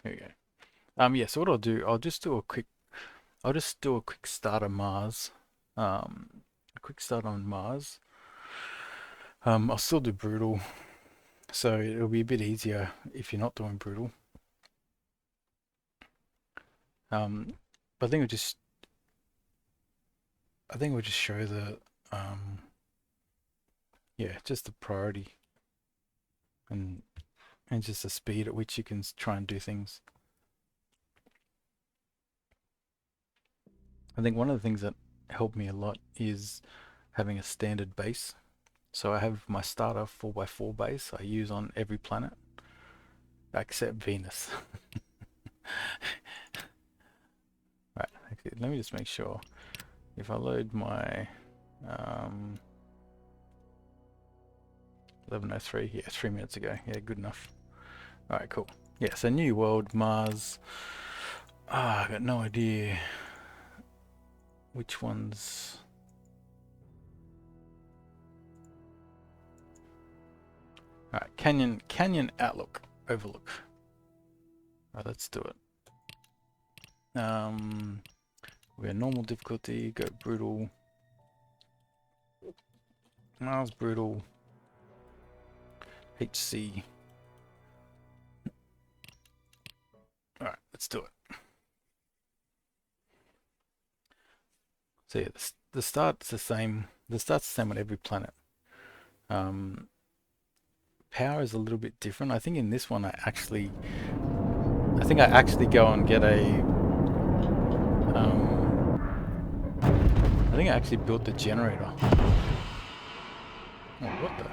There you go. Yeah, so what I'll do, I'll just do a quick start on Mars. A quick start on Mars. I'll still do brutal, so it'll be a bit easier if you're not doing brutal. But I think we'll just show the, yeah, just the priority and just the speed at which you can try and do things. I think one of the things that helped me a lot is having a standard base. So I have my starter 4x4 base I use on every planet except Venus. Right, okay, let me just make sure. If I load my 11:03, yeah, 3 minutes ago. Yeah, good enough. Alright, cool. Yeah, so New World, Mars. I got no idea which ones. Alright, Canyon Outlook, Overlook. Alright, let's do it. We're normal difficulty, go brutal. Mars brutal. HC. Alright, let's do it. So yeah, the start's the same. The start's the same on every planet. Power is a little bit different. I think in this one I actually go and get a I think I actually built the generator. Oh, what the?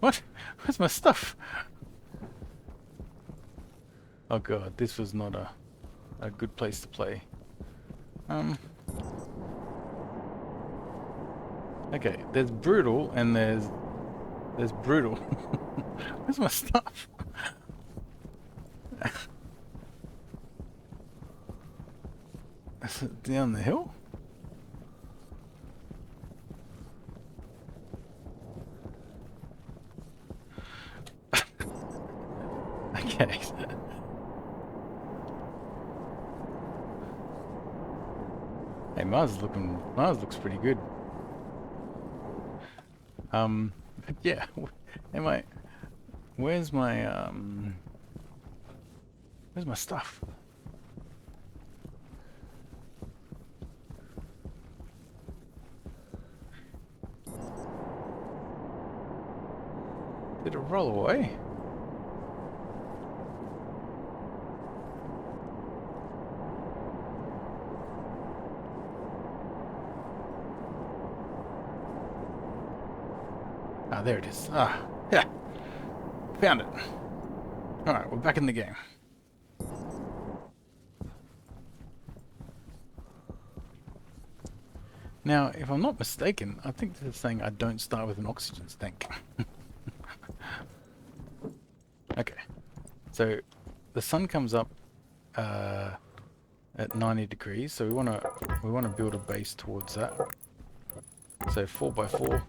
What? Where's my stuff? Oh god, this was not a good place to play. Okay, there's brutal and there's brutal. Where's my stuff? Is it down the hill? Okay. Hey, Mars looks pretty good. Yeah. Where's my stuff? Did it roll away? Ah, there it is. Ah, yeah. Found it. Alright, we're back in the game. Now, if I'm not mistaken, I think this is saying I don't start with an oxygen tank. Okay, so the sun comes up at 90 degrees, so we wanna build a base towards that. So 4x4.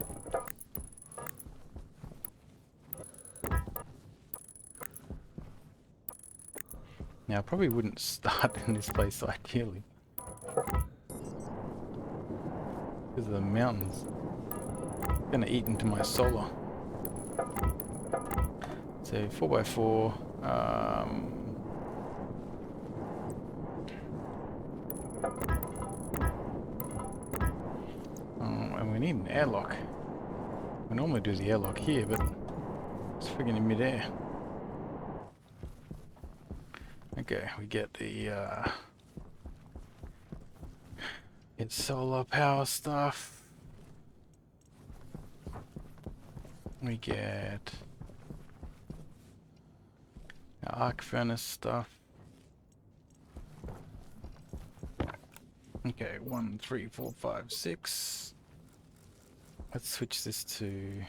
Now I probably wouldn't start in this place ideally because of the mountains. It's gonna eat into my solar. So 4x4. And we need an airlock. We normally do the airlock here, but it's friggin' in midair. Okay, we get the get solar power stuff. We get our arc furnace stuff. Okay, 1, 3, 4, 5, 6. Let's switch this to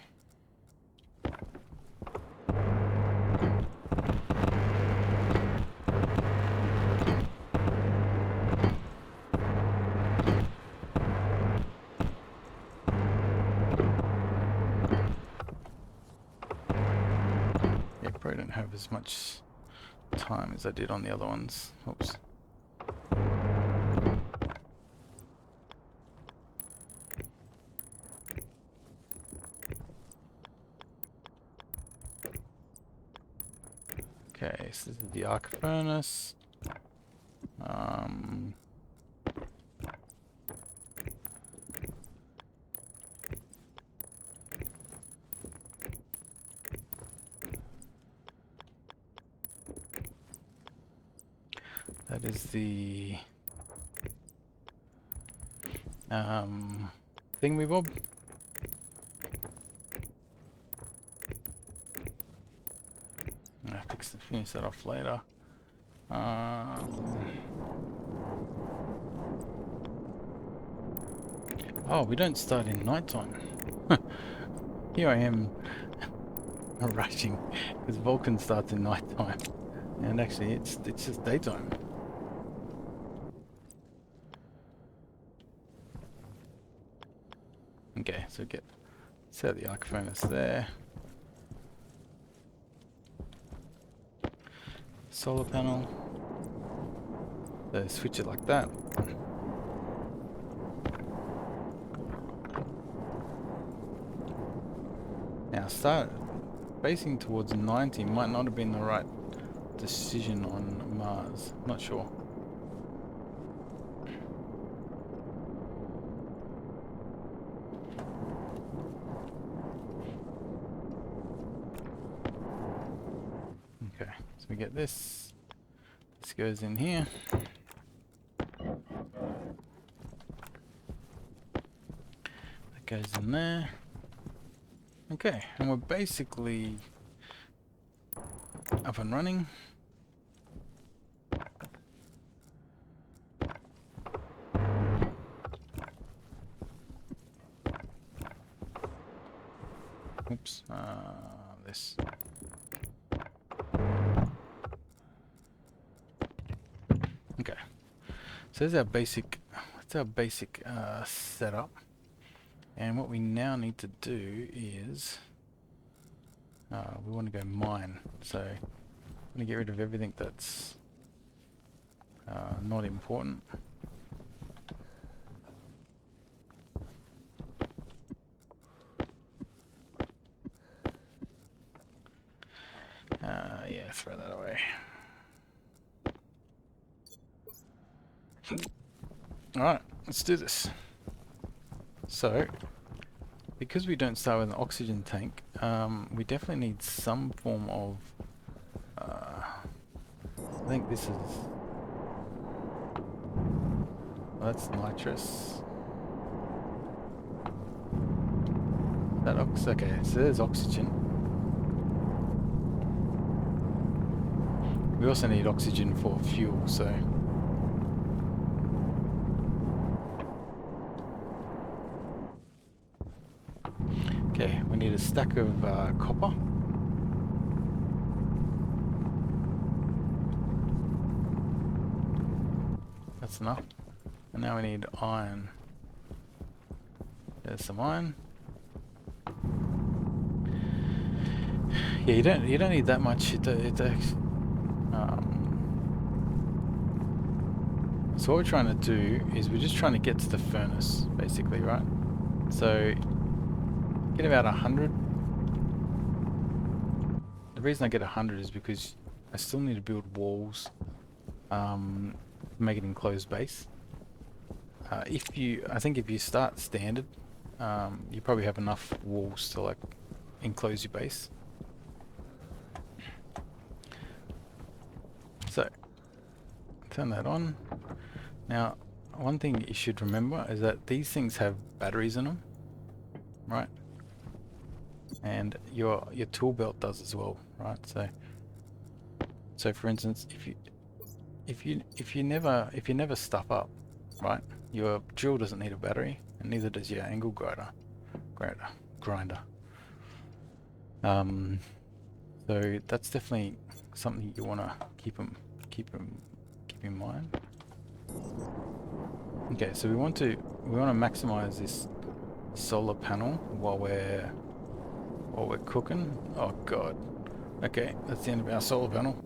probably don't have as much time as I did on the other ones. Oops. Okay, so this is the arc furnace. That is the thingamabob. I'll finish that off later. Oh, we don't start in nighttime. Here I am rushing because Vulcan starts in nighttime, and actually it's just daytime. Okay, so set the arc furnace there. Solar panel. So switch it like that. Now start facing towards 90 might not have been the right decision on Mars. Not sure. Okay, so we get this. This goes in here. That goes in there. Okay, and we're basically up and running. Oops, this. Okay, so that's our basic setup. And what we now need to do is we want to go mine. So I'm going to get rid of everything that's not important. Yeah, throw that away. Alright, let's do this. So, because we don't start with an oxygen tank, we definitely need some form of... I think this is... Well, that's nitrous. Okay, so there's oxygen. We also need oxygen for fuel, so... Okay, we need a stack of copper. That's enough. And now we need iron. There's some iron. Yeah, you don't need that much. So what we're trying to do is we're just trying to get to the furnace, basically, right? So get about 100. The reason I get 100 is because I still need to build walls, make it enclosed base. I think if you start standard, you probably have enough walls to like enclose your base. So turn that on. Now, one thing you should remember is that these things have batteries in them, right? And your tool belt does as well, right? So for instance, if you never stuff up, right? Your drill doesn't need a battery, and neither does your angle grinder. So that's definitely something you want to keep in mind. Okay, so we want to maximize this solar panel while we're cooking. Oh god, Okay, that's the end of our solar panel.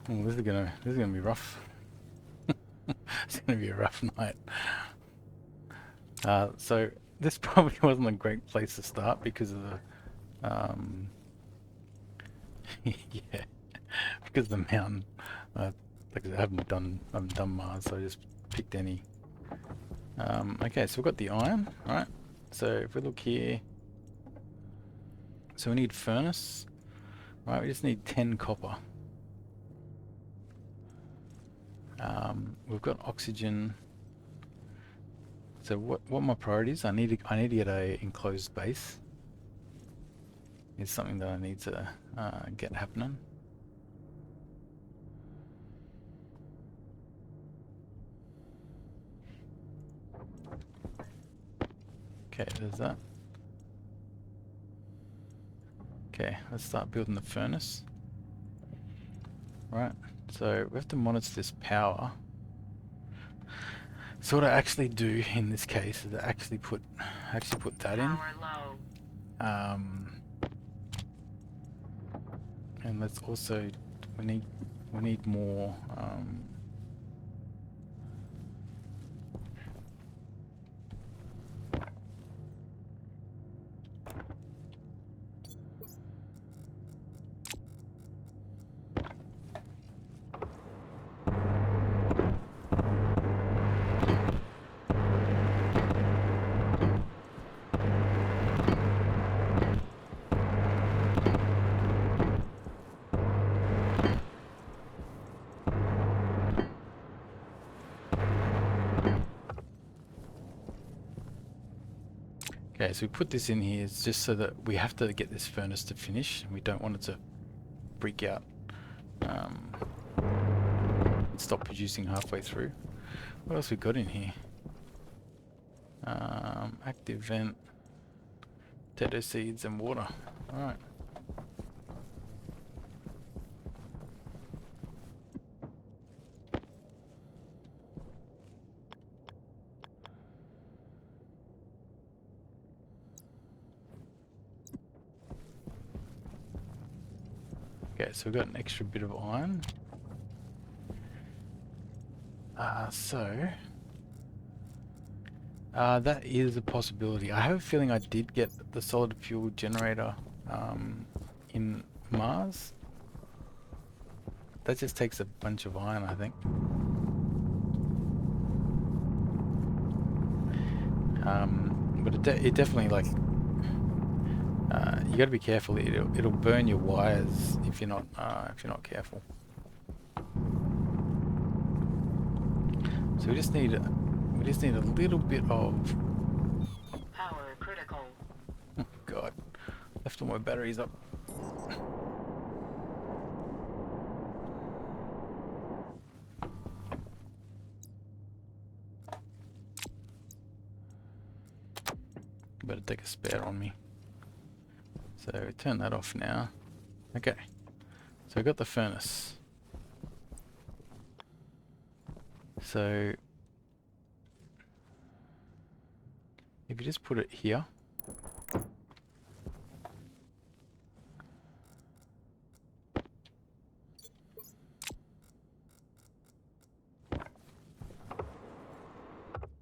Oh, this is gonna be rough. It's gonna be a rough night. So this probably wasn't a great place to start because of the yeah, because of the mountain. Like I haven't done Mars, so I just picked any. Okay, so we've got the iron, right? So if we look here, so we need furnace, right? We just need 10 copper. We've got oxygen. So what my priorities? I need to get a enclosed base. It's something that I need to get happening. Okay, there's that. Okay, let's start building the furnace. Right, so we have to monitor this power. So what I actually do in this case is I actually put that in. And let's also we need more. Okay, so we put this in here just so that we have to get this furnace to finish, and we don't want it to freak out. Stop producing halfway through. What else we got in here? Active vent, potato seeds, and water. All right. Okay, so we've got an extra bit of iron. That is a possibility. I have a feeling I did get the solid fuel generator in Mars. That just takes a bunch of iron, I think. But it definitely, like, you got to be careful. It'll burn your wires if you're not careful. So we just need a little bit of Power critical. oh God, left all my batteries up. Better take a spare on me. So turn that off now. Okay, so we got the furnace. So if you just put it here.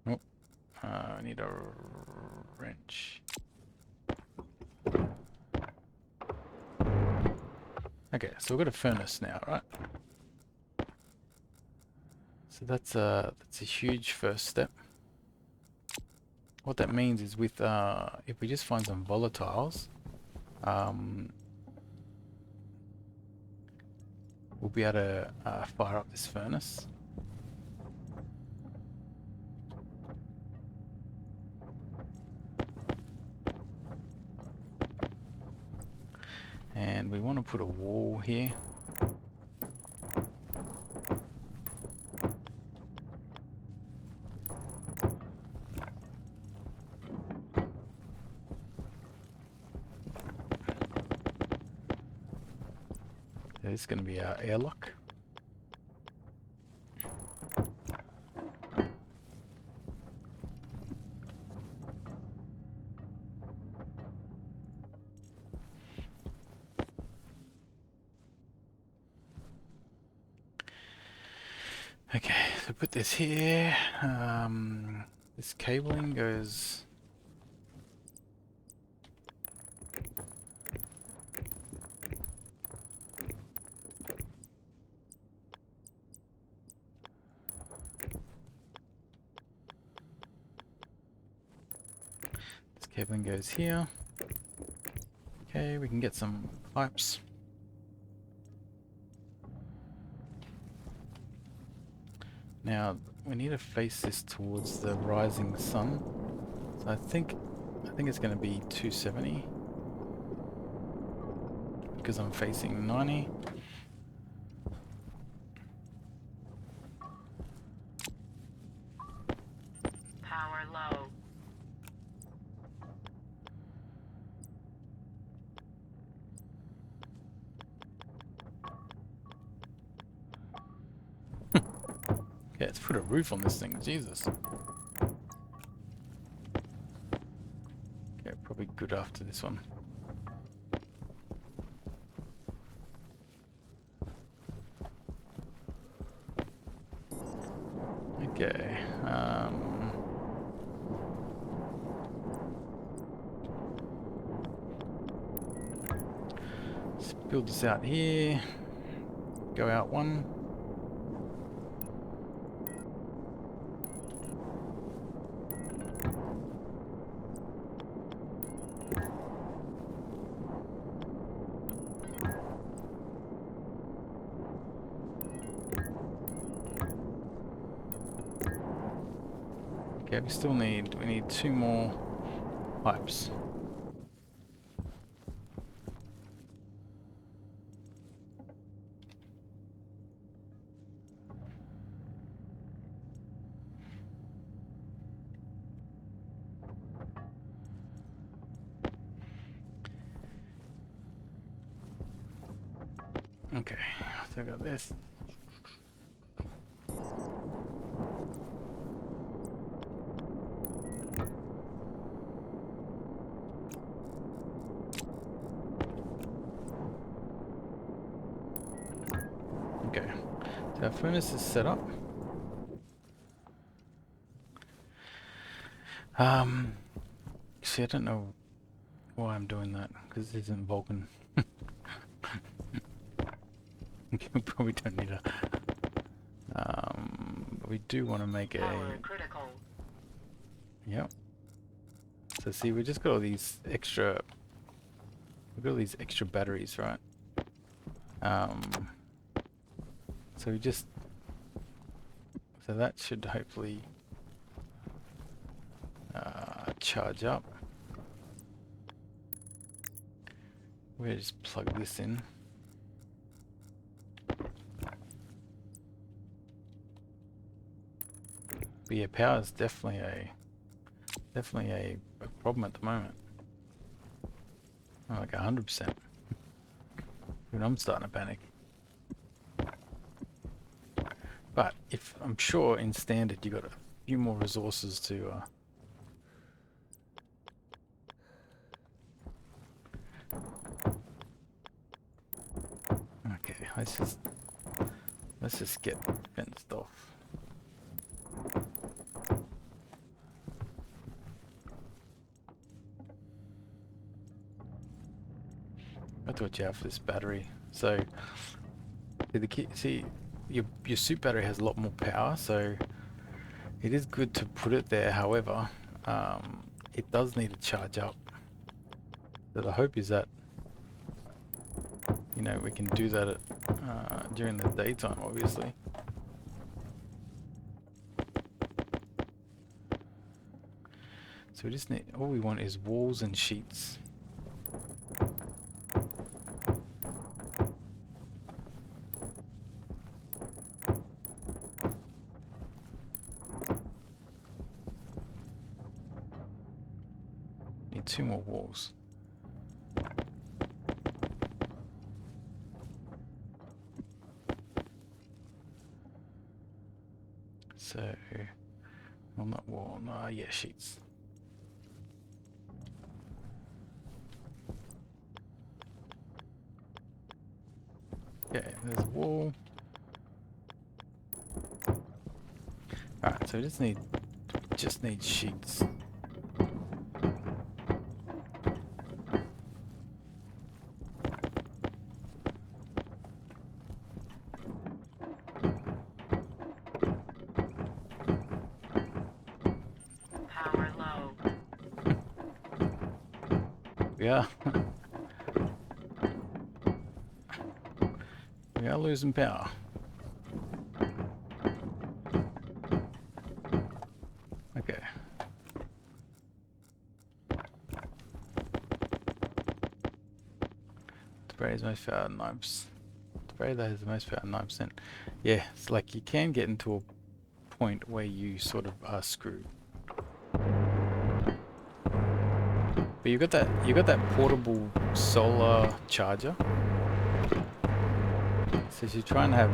Oh, I need a wrench. Okay, so we've got a furnace now, right? So that's a huge first step. What that means is with if we just find some volatiles, we'll be able to fire up this furnace. And we want to put a wall here. So this is going to be our airlock. Okay, so put this here. This cabling goes. This cabling goes here. Okay, we can get some pipes. Now we need to face this towards the rising sun. So I think it's going to be 270 because I'm facing 90. Power low. Yeah, let's put a roof on this thing. Jesus. Okay, probably good after this one. Okay. Let's build this out here. Go out one. Okay, we need two more pipes. Okay, so I got this. Okay, so our furnace is set up. See, I don't know why I'm doing that, because this isn't Vulcan. We probably don't need a... but we do want to make a... Power critical. Yep. So see, we just got all these extra... We've got all these extra batteries, right? So we just... So that should hopefully charge up. We'll just plug this in. But yeah, power is definitely a problem at the moment. Like 100%. Even I'm starting to panic. But if I'm sure in standard you got a few more resources to okay, let's just get fenced off. That's what you have for this battery. So see your suit battery has a lot more power, so it is good to put it there. However, it does need to charge up. So the hope is that we can do that during the daytime, obviously. So we just need, all we want is walls and sheets. Need two more walls. So, well, not wall, no, yeah, sheets. Okay, there's a wall. Alright, so we just need sheets. Power low. Yeah, we are losing power. Okay. Spray is most power 9%. Spray that has the most power 9%. Yeah, it's like you can get into a point where you sort of are screwed. But you got that portable solar charger. So you try and have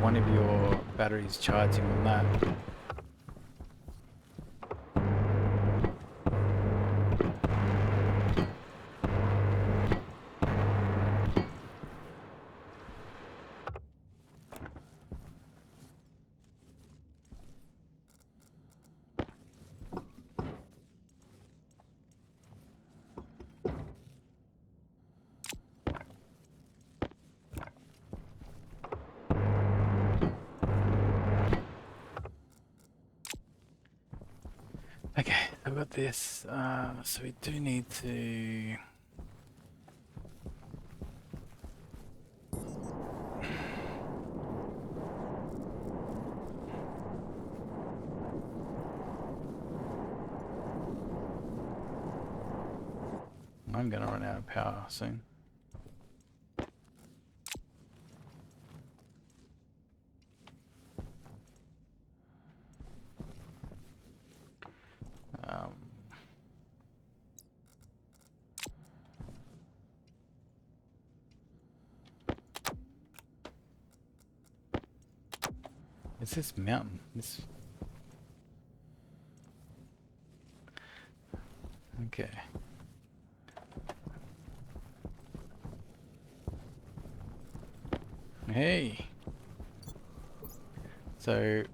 one of your batteries charging on that. Okay, I've got this. So we do need to. I'm gonna run out of power soon. Um, it's this mountain. This. Okay. Hey. So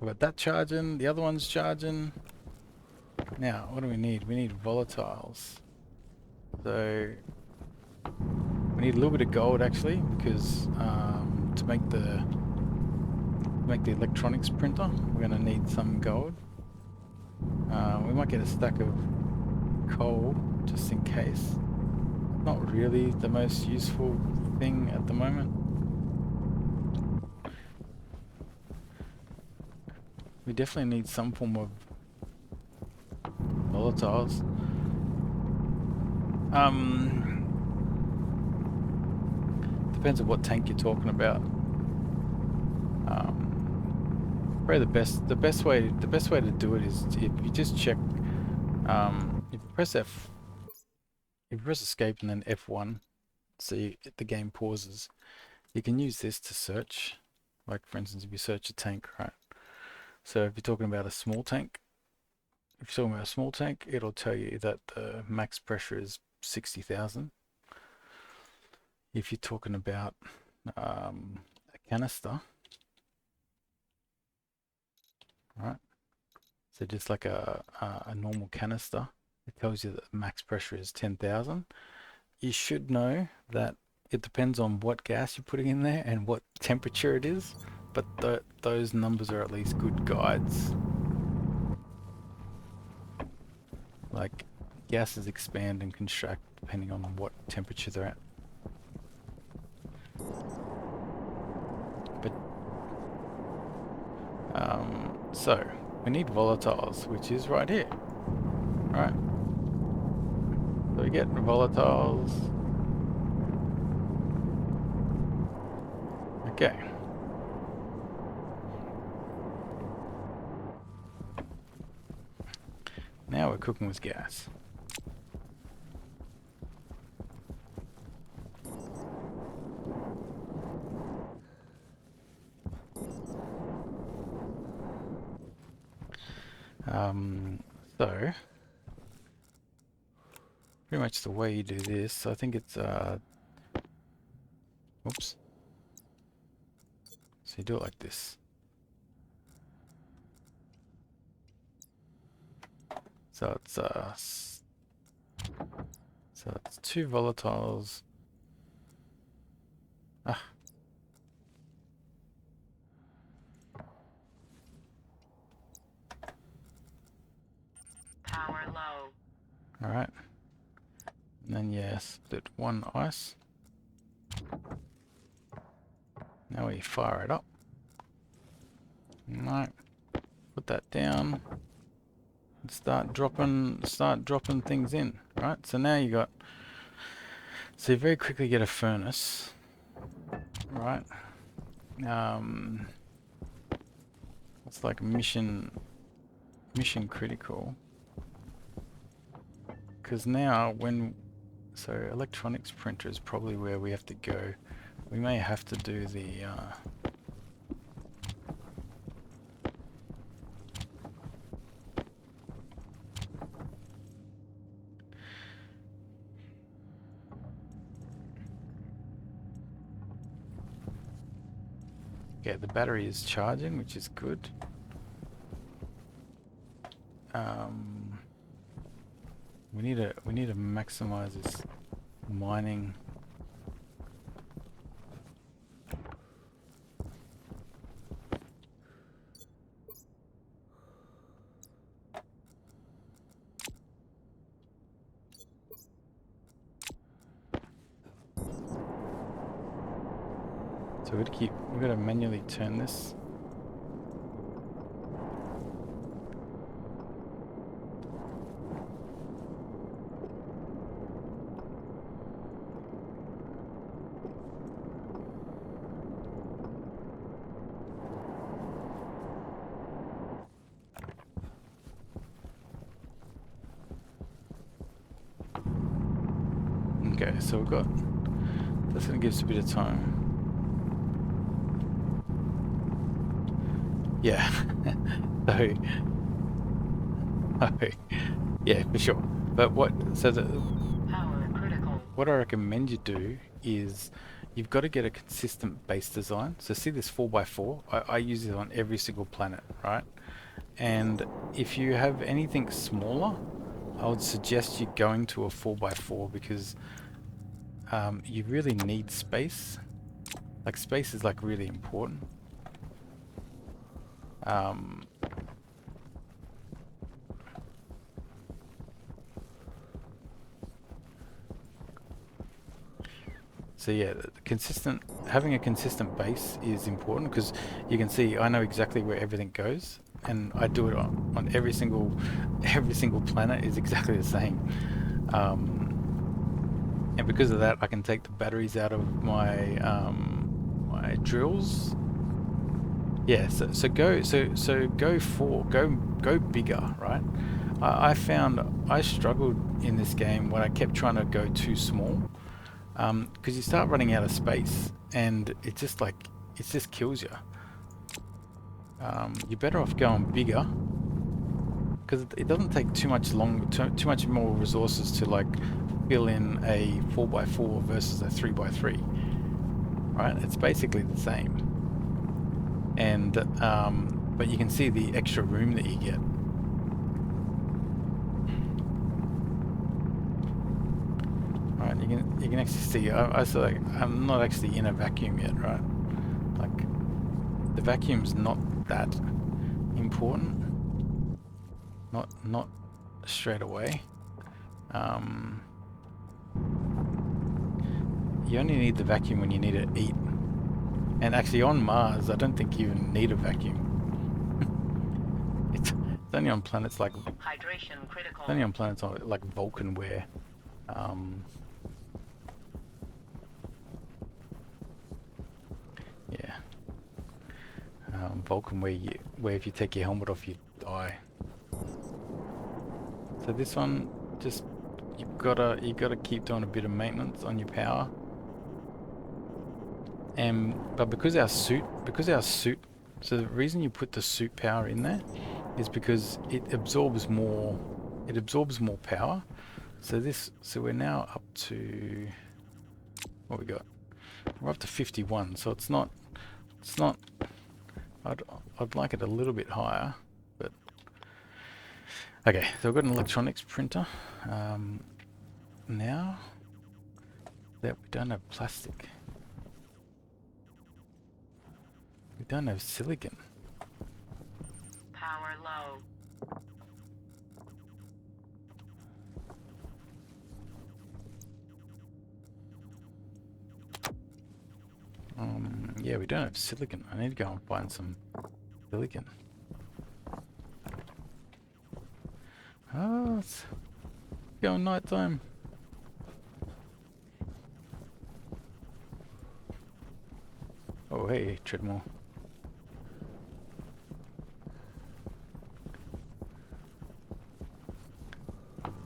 we've got that charging. The other one's charging. Now, what do we need? We need volatiles. So we need a little bit of gold actually, because to make the electronics printer, we're gonna need some gold. We might get a stack of coal just in case. Not really the most useful thing at the moment. We definitely need some form of volatiles. Depends on what tank you're talking about. Probably the best way to do it is if you just check. If you press escape and then F1, so the game pauses. You can use this to search. Like for instance, if you search a tank, right? So if you're talking about a small tank, it'll tell you that the max pressure is 60,000. If you're talking about a canister, right? So just like a normal canister, it tells you that max pressure is 10,000. You should know that it depends on what gas you're putting in there and what temperature it is, but those numbers are at least good guides. Like gases expand and contract depending on what temperature they're at. But so we need volatiles, which is right here. Right. So we get volatiles. Okay. Now we're cooking with gas. So pretty much the way you do this, I think it's oops. So you do it like this. So it's so it's two volatiles. Ah, Power low. all right. And then yeah, split one ice. Now we fire it up. Right. Put that down. And start dropping things in. Right. So now you got. So you very quickly get a furnace. Right. Um. It's like mission critical. Because now so electronics printer is probably where we have to go. We may have to do the yeah, the battery is charging, which is good. Um, we need to maximize this mining. So we gotta manually turn this. Okay, so we've got, that's gonna give us a bit of time. Yeah. So, yeah, for sure. But Power critical. what I recommend you do is you've got to get a consistent base design. So see this 4x4? I use it on every single planet, right? And if you have anything smaller, I would suggest you going to a 4x4 because you really need space. Like space is like really important. So yeah, having a consistent base is important because you can see I know exactly where everything goes, and I do it on every single planet is exactly the same. And because of that, I can take the batteries out of my my drills. Yeah, so go bigger, right? I found I struggled in this game when I kept trying to go too small. Because you start running out of space and it just kills you. You're better off going bigger because it doesn't take too much more resources to like fill in a 4x4 versus a 3x3, right? It's basically the same, and but you can see the extra room that you get. Right, you can actually see. I'm not actually in a vacuum yet, right? Like the vacuum's not that important. Not straight away. You only need the vacuum when you need to eat. And actually on Mars, I don't think you even need a vacuum. It's only on planets like Hydration critical. it's only on planets like Vulcan where yeah. Vulcan where if you take your helmet off you die. So this one just you gotta keep doing a bit of maintenance on your power. But because our suit, so the reason you put the suit power in there is because it absorbs more power. So we're now up to, what we got? We're up to 51. So it's not, I'd like it a little bit higher, but Okay, so we've got an electronics printer. Now that we don't have plastic, we don't have silicon. Power low. Yeah, we don't have silicon. I need to go and find some silicon. Oh, it's going nighttime. Oh, hey, treadmill.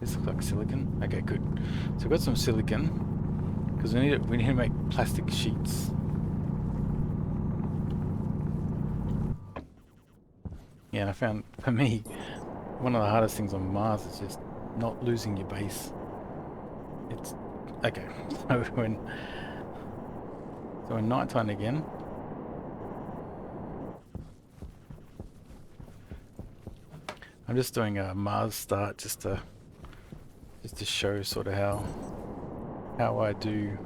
This looks like silicon. Okay, good. So we've got some silicon because we need to make plastic sheets. Yeah, and I found for me one of the hardest things on Mars is just not losing your base. It's okay. So when nighttime again. I'm just doing a Mars start just to show sort of how I do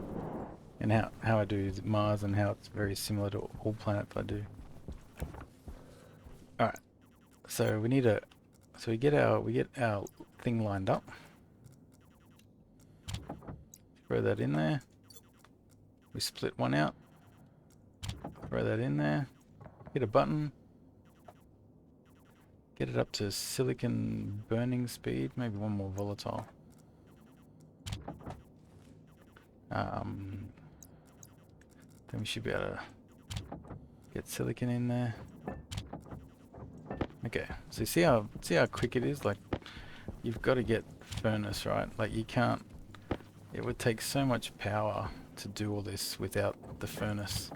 and how I do Mars and how it's very similar to all planets I do. All right. So we need we get our thing lined up. Throw that in there. We split one out. Throw that in there. Hit a button. Get it up to silicon burning speed. Maybe one more volatile. Then we should be able to get silicon in there. Okay, so see how quick it is? Like, you've got to get furnace, right? Like, you can't, it would take so much power to do all this without the furnace.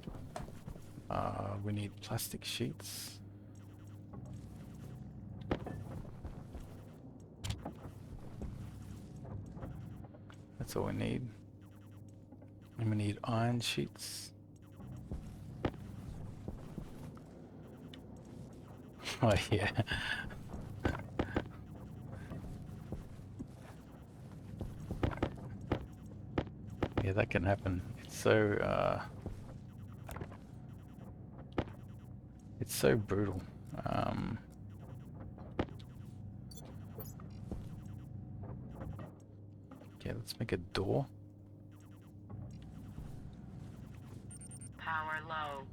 We need plastic sheets. That's all we need. And we need iron sheets. Oh yeah. Yeah, that can happen. It's so brutal. Okay, let's make a door. Power low.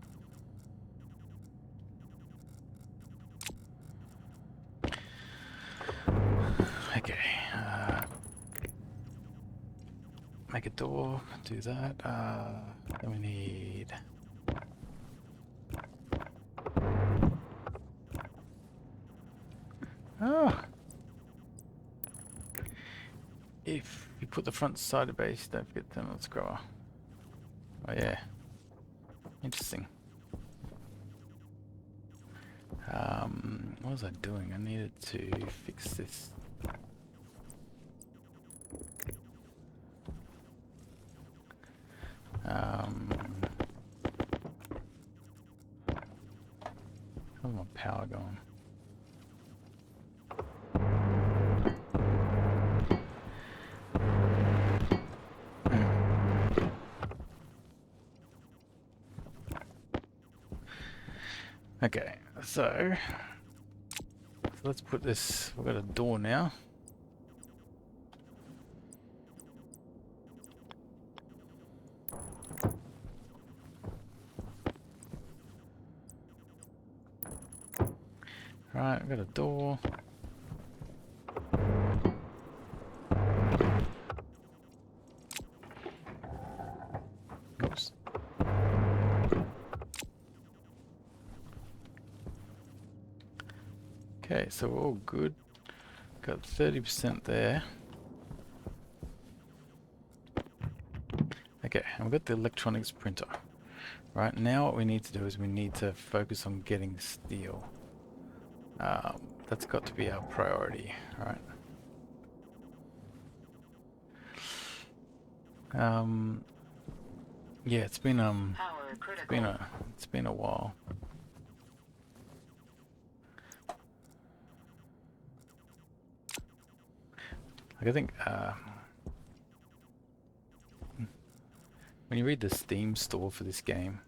Okay. Make a door. Do that. Then we need. Oh. If you put the front side of base, don't forget thermal scrubber. Oh yeah. Interesting. What was I doing? I needed to fix this. How's my power going? Okay, so let's put this. We've got a door now. Right, we've got a door. Oops. Okay, so we're all good. Got 30% there. Okay, and we've got the electronics printer. Right, now what we need to do is we need to focus on getting steel. That's got to be our priority, right? Yeah, it's been Power critical. it's been a while. Like I think when you read the Steam store for this game,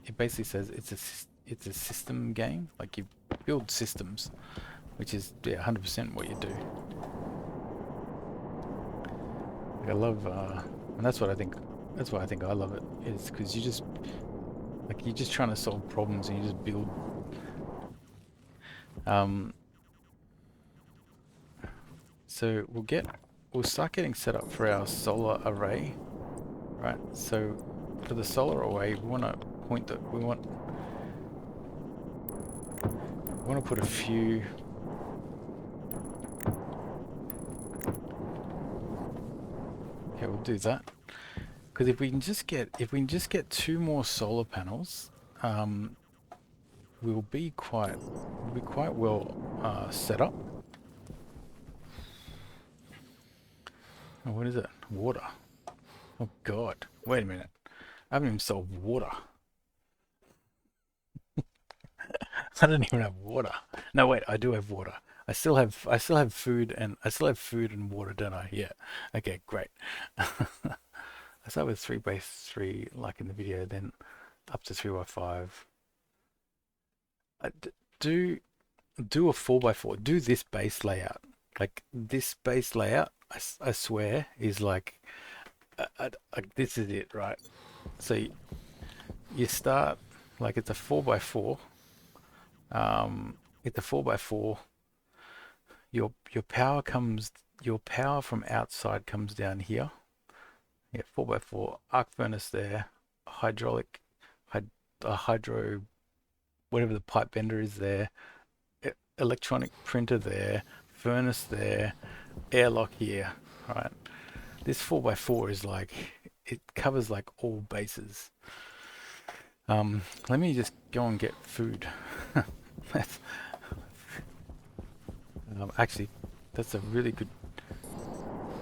it basically says it's a system game. Like you build systems, which is 100% what you do. Like I love, and that's what I think. That's why I think I love it. Is because you're just trying to solve problems and you just build. Um, so we'll start getting set up for our solar array, right? So for the solar array, we want to point that we want to put a few. Okay, we'll do that. Because if we can just get 2 more solar panels, we'll be quite well set up. Oh, what is it? Water. Oh God! Wait a minute. I haven't even solved water. I don't even have water. No, wait. I do have water. I still have food and water, don't I? Yeah. Okay, great. I start with 3x3 like in the video, then up to 3x5. Do a 4x4. Do this base layout. Like this base layout, I swear is like, this is it, right? So you start like it's a 4x4. It's a 4x4. Your power from outside comes down here. Yeah, 4x4 arc furnace there, hydraulic, hydro, whatever the pipe bender is there, electronic printer there, furnace there, airlock here. Right. This 4x4 is like it covers like all bases. Let me just go and get food. Actually, that's a really good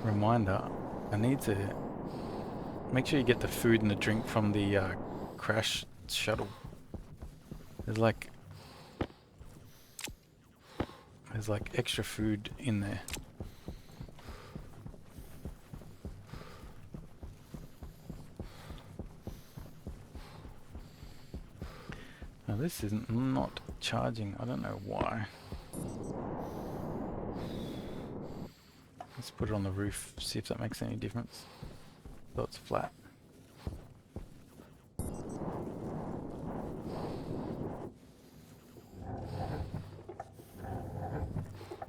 reminder. I need to make sure you get the food and the drink from the crash shuttle. There's like extra food in there. Now this isn't not charging. I don't know why. Let's put it on the roof, see if that makes any difference. So it's flat.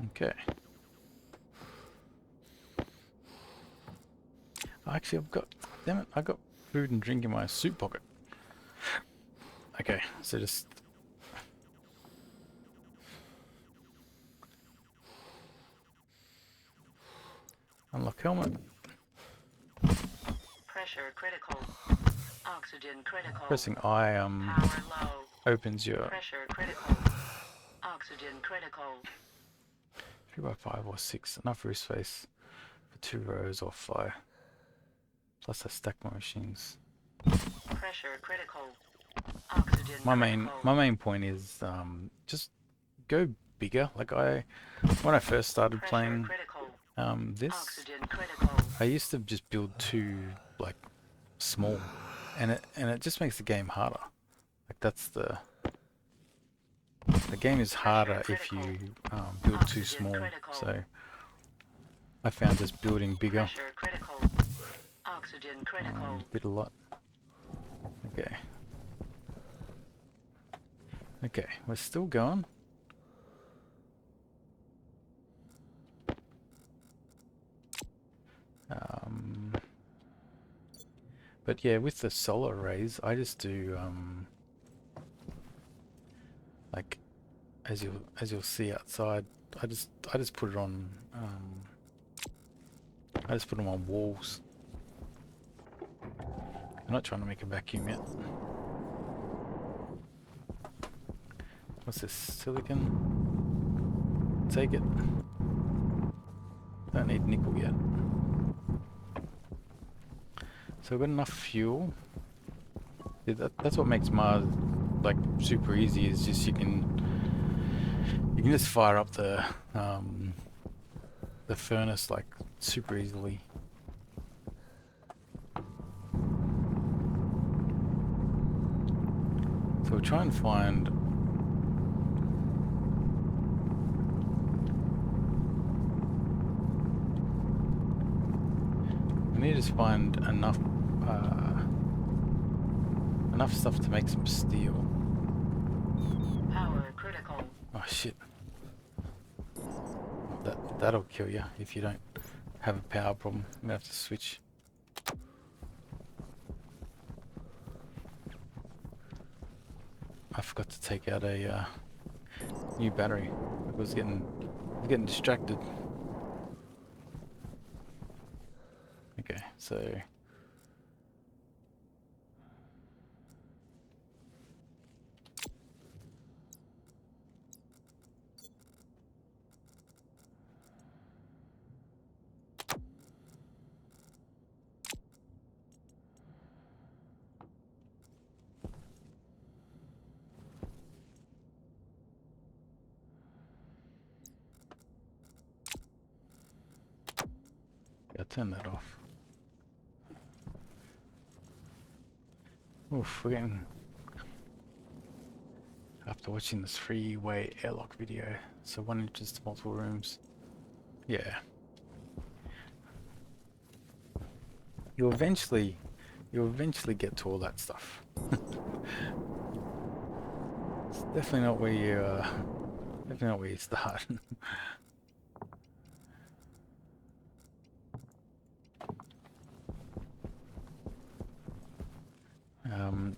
Okay. Actually, damn it, I got food and drink in my suit pocket. Okay, so just unlock helmet. Pressure critical. Oxygen critical. Pressing I Power low. opens your Pressure critical. Oxygen critical. 3x5 or 6, enough roof space for 2 rows or fly. Plus I stack my machines. Pressure critical. Oxygen My critical. main point is just go bigger. Like when I first started Pressure playing critical. this, Oxygen critical. I used to just build too like small, and it just makes the game harder. Like that's the game is harder if you build too small. So I found just building bigger Pressure critical. Oxygen critical. did a lot. Okay. Okay, we're still going. But yeah, with the solar arrays, I just do like as you'll see outside, I just put it on I just put them on walls. I'm not trying to make a vacuum yet. What's this? Silicon? Take it. Don't need nickel yet. So we've got enough fuel. Yeah, that's what makes Mars like super easy. Is just you can just fire up the the furnace like super easily. So we'll try and find. We need to find enough stuff to make some steel. Power critical. Oh shit! That'll kill you if you don't have a power problem. I'm gonna have to switch. I forgot to take out a new battery. I was getting distracted. Okay, so I'll turn that off. Oof, we're getting after watching this three-way airlock video. So one entrance to multiple rooms. Yeah. You'll eventually get to all that stuff. It's definitely not where you start.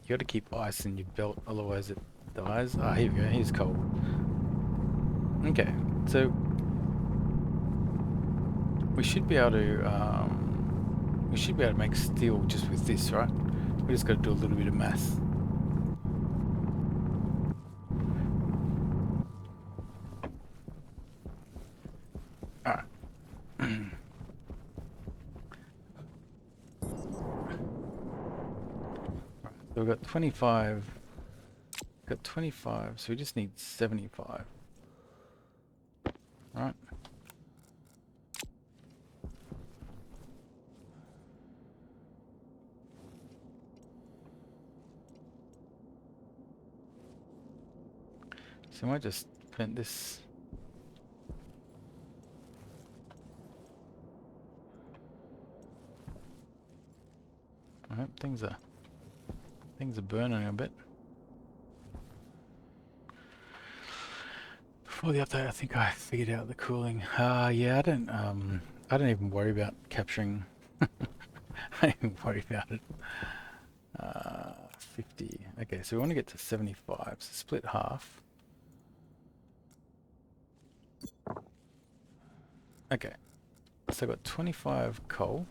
You got to keep ice in your belt, otherwise it dies. Ah, here we go. Here's coal. Okay, so we should be able to make steel just with this, right? We just got to do a little bit of math. All right. So we've got 25. Got 25, so we just need 75. Right. So I might just vent this. Alright, things are burning a bit. Before the update, I think I figured out the cooling. Yeah, I don't even worry about capturing. I don't even worry about it. 50. Okay, so we want to get to 75. So split half. Okay, so I've got 25 coal.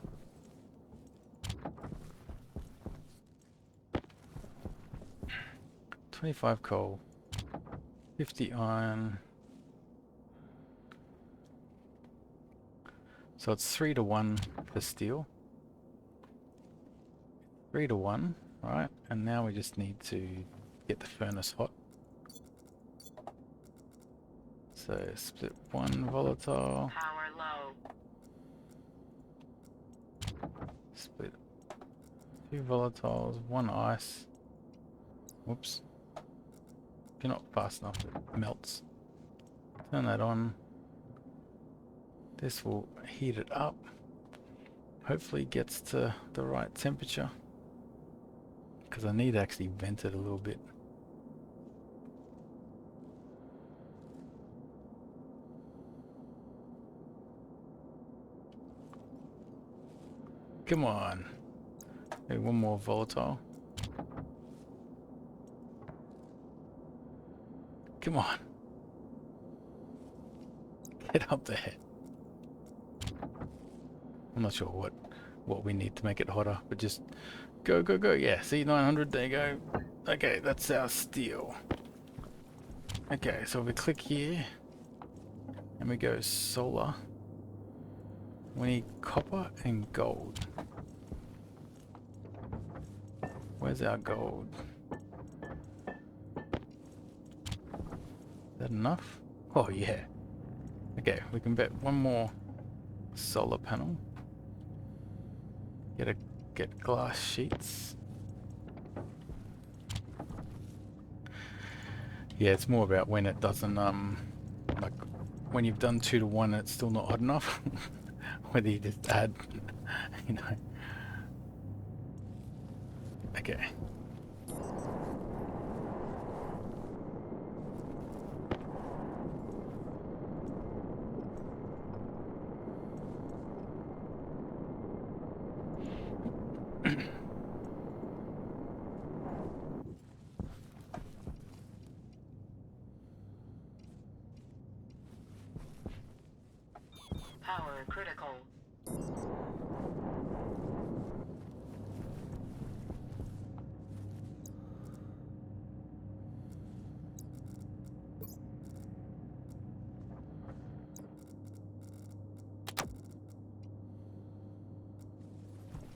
$25 coal, 50 iron. So it's 3 to 1 for steel. 3 to 1, right? And now we just need to get the furnace hot. So split 1 volatile. Power low. Split 2 volatiles, 1 ice. Whoops. If you're not fast enough, it melts. Turn that on. This will heat it up. Hopefully it gets to the right temperature. Because I need to actually vent it a little bit. Come on. Maybe one more volatile. Come on. Get up there. I'm not sure what we need to make it hotter, but just go, go, go. Yeah, see, 900, there you go. Okay, that's our steel. Okay, so if we click here, and we go solar, we need copper and gold. Where's our gold? Is that enough? Oh yeah. Okay, we can bet one more solar panel. Get glass sheets. Yeah, it's more about when it doesn't like when you've done 2 to 1 and it's still not hot enough. Whether you just add, you know. Okay. Power critical.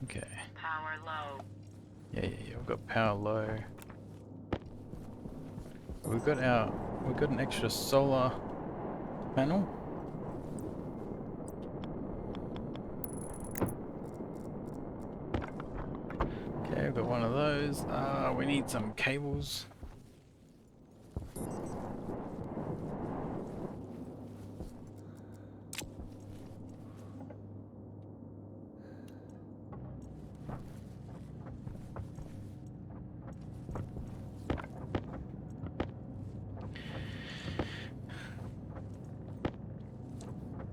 Okay. Power low. Yeah. We've got power low. We've got an extra solar panel. Okay, we've got one of those. We need some cables.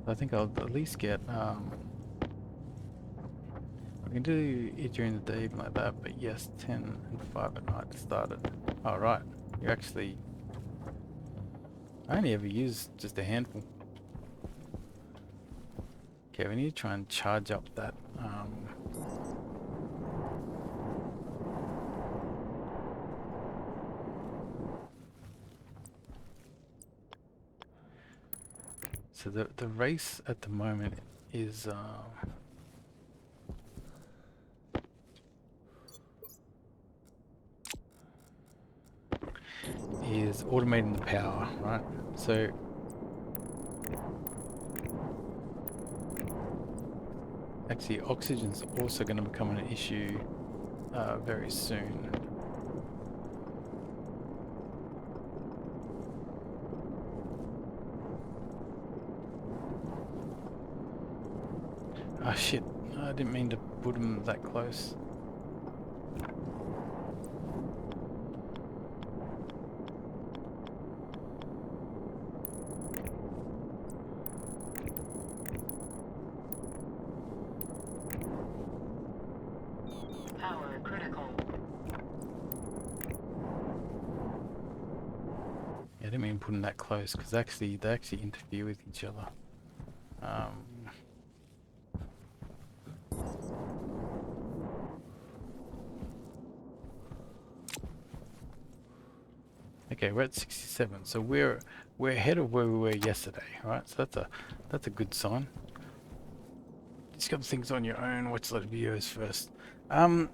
I think I'll at least get I can do it during the day even like that, but yes, 10 and 5 at night started. Alright, you actually... I only ever use just a handful. Okay, we need to try and charge up that so the race at the moment is automating the power, right? So actually oxygen's also going to become an issue very soon. Ah shit, I didn't mean to put them that close. Power critical. Yeah, I didn't mean putting that close because actually they actually interfere with each other. Okay, we're at 67, so we're ahead of where we were yesterday, right? So that's a good sign. Discover things on your own. Watch a lot of videos first. A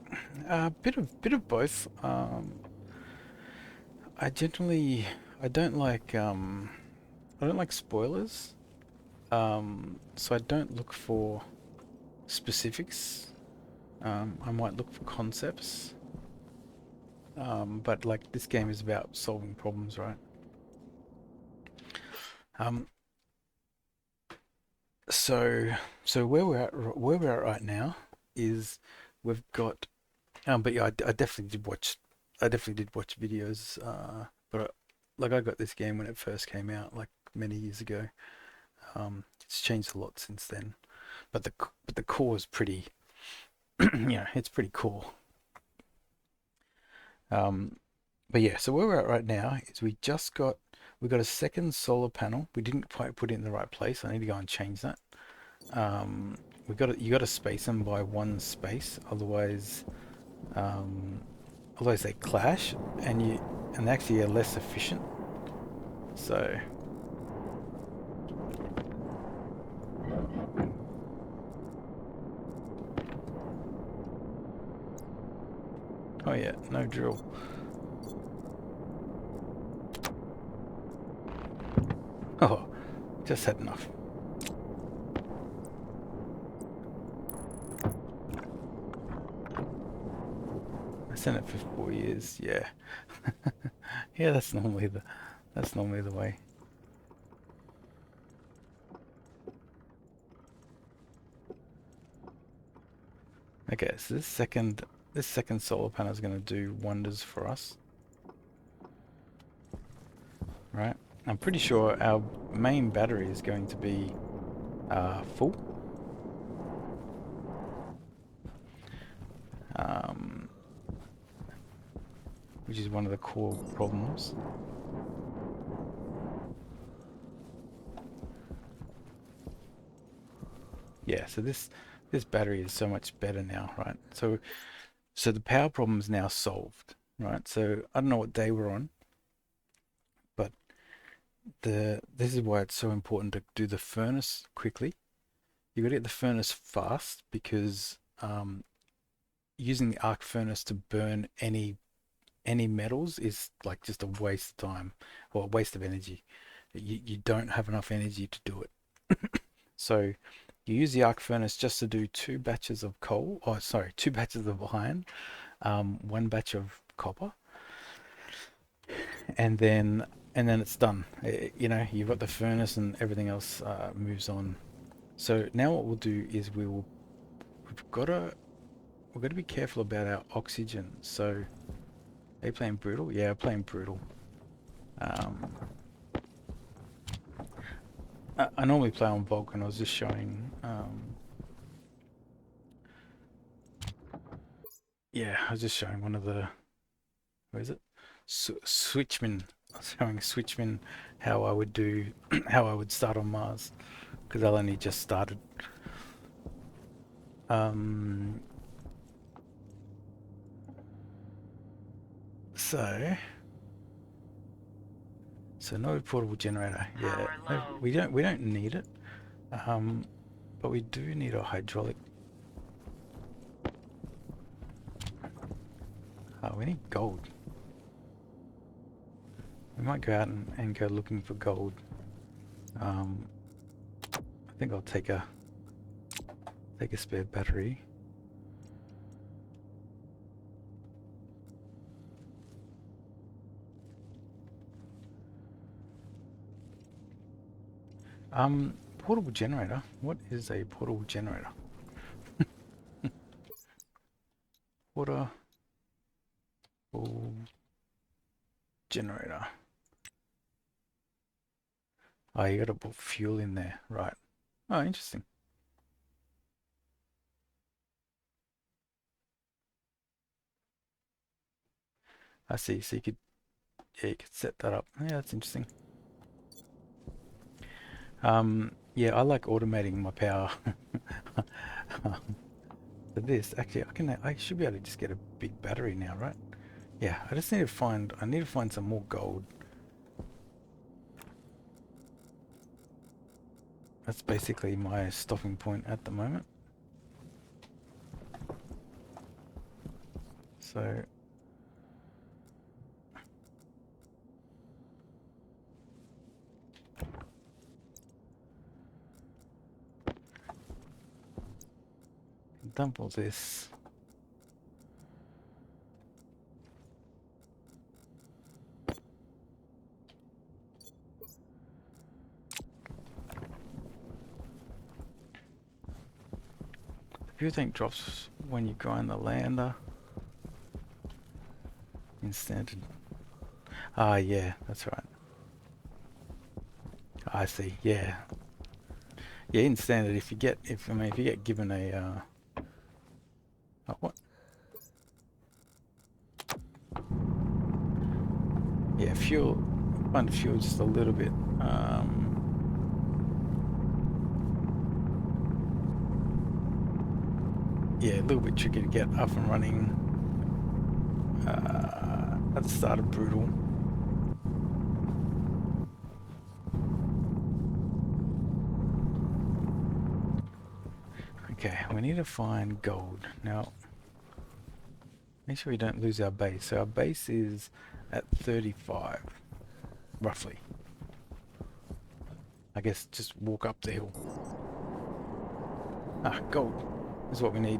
bit of both. I generally I don't like spoilers. So I don't look for specifics. I might look for concepts. But like this game is about solving problems, right? Um, so where we're at right now is we've got but yeah, I definitely did watch videos but like I got this game when it first came out like many years ago. It's changed a lot since then, but the core is pretty it's pretty cool. But yeah, so where we're at right now is we got a second solar panel. We didn't quite put it in the right place. I need to go and change that. You got to space them by one space, otherwise they clash, and actually are less efficient. So oh yeah, no drill. Oh, just had enough. I sent it for 4 years. Yeah, yeah. That's normally the way. Okay, so this second solar panel is going to do wonders for us, right? I'm pretty sure our main battery is going to be full, um, which is one of the core problems. Yeah, so this battery is so much better now, right? So the power problem is now solved, right? So I don't know what day we're on, but this is why it's so important to do the furnace quickly. You got to get the furnace fast because using the arc furnace to burn any metals is like just a waste of time or a waste of energy. You don't have enough energy to do it. So you use the arc furnace just to do two batches of coal, or sorry, two batches of iron, one batch of copper, and then it's done. You've got the furnace and everything else moves on. So now what we'll do is we've got to be careful about our oxygen. So are you playing brutal? Yeah, I'm playing brutal. Um, I normally play on Vulcan. I was just showing. Yeah, I was just showing one of the. Where is it? Switchman. I was showing Switchman how I would do, how I would start on Mars, because I only just started. Um, so no portable generator. Yeah, Power no, low. we don't need it. Um, but we do need a hydraulic. Oh, we need gold. We might go out and go looking for gold. I think I'll take a spare battery. Portable generator. What is a portable generator? Portable generator. Oh, you got to put fuel in there, right? Oh, interesting. I see. So you could set that up. Yeah, that's interesting. Yeah, I like automating my power. For this, actually, I should be able to just get a big battery now, right? Yeah, I need to find some more gold. That's basically my stopping point at the moment. So, dump all this. The fuel tank drops when you grind the lander. In standard. Ah, yeah, that's right. I see. Yeah, yeah. In standard, if you get given a oh, what? Yeah, fuel. Find fuel just a little bit. Yeah, a little bit tricky to get up and running at the start of Brutal. Okay, we need to find gold. Now, make sure we don't lose our base. So our base is at 35, roughly. I guess just walk up the hill. Ah, gold is what we need.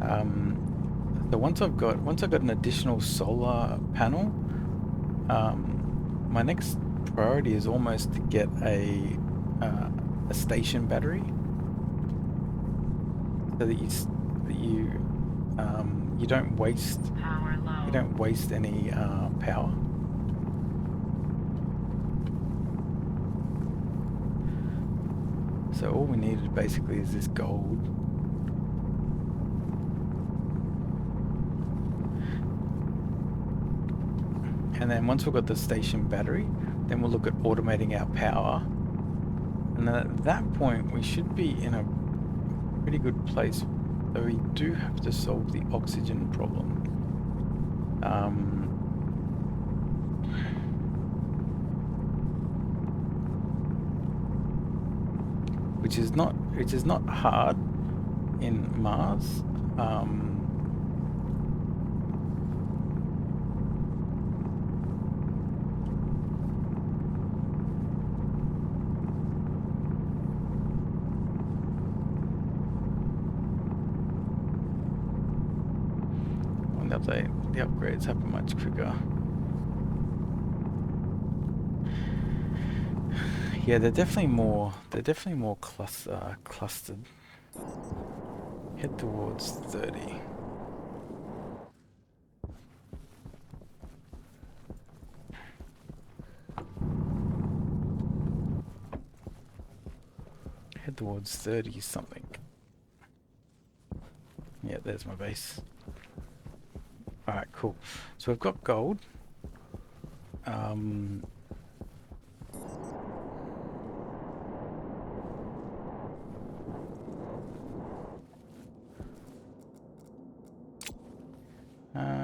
So once I've got an additional solar panel, my next priority is almost to get a station battery so that you don't Power low. waste any power. So all we needed basically is this gold. And then once we've got the station battery, then we'll look at automating our power. And then at that point, we should be in a pretty good place. So we do have to solve the oxygen problem. Which is not hard in Mars. When the upgrades happen much quicker. Yeah, they're definitely more clustered. Head towards 30. Head towards 30 something. Yeah, there's my base. Alright, cool. So we've got gold.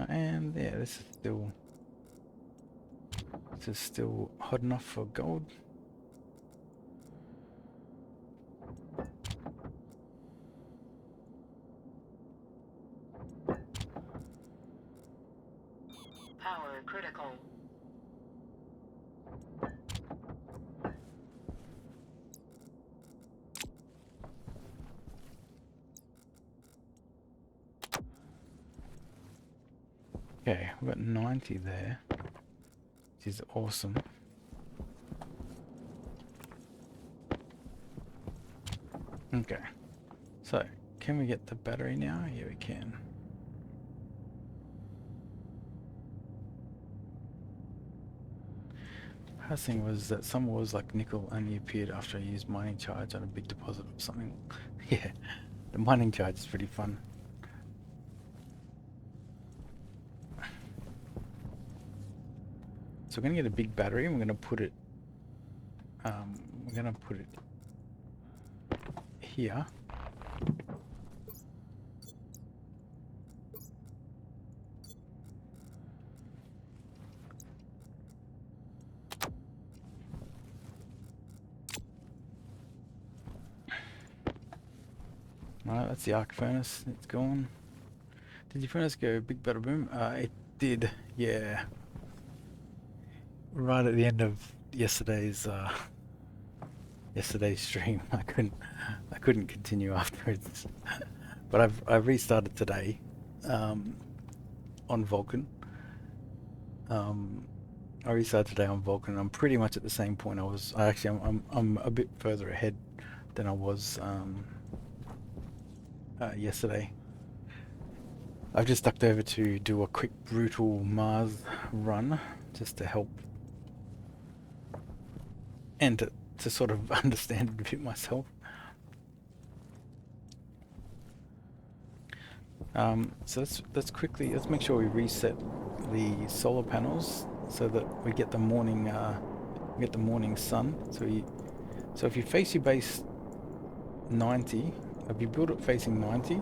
And yeah, this is still hot enough for gold. Power critical. Okay, we've got 90 there, which is awesome. Okay, so can we get the battery now? Yeah, we can. Last thing was that someone was like nickel only appeared after I used mining charge on a big deposit of something. Yeah, the mining charge is pretty fun. So we're gonna get a big battery and we're gonna put it here. Alright, that's the arc furnace. It's gone. Did your furnace go big bada boom? It did, yeah. Right at the end of yesterday's stream, I couldn't continue afterwards. But I've restarted today, on Vulcan. I restarted today on Vulcan. I'm pretty much at the same point I was. I'm a bit further ahead than I was yesterday. I've just ducked over to do a quick Brutal Mars run just to help and to sort of understand it a bit myself. So let's make sure we reset the solar panels so that we get the morning sun. So if you face your base 90, if you build it facing 90,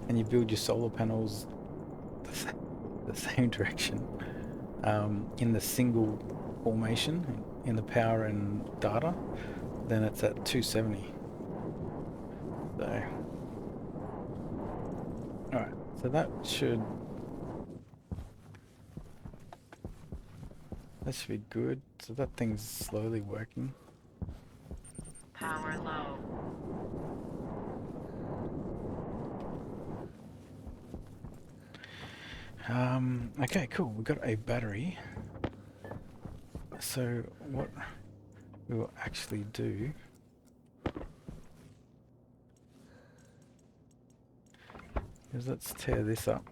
and you build your solar panels the same direction, in the single formation in the power and data, then it's at 270. So, alright, so that should be good. So that thing's slowly working. Power low. Okay, cool. We've got a battery. So what we will actually do is let's tear this up.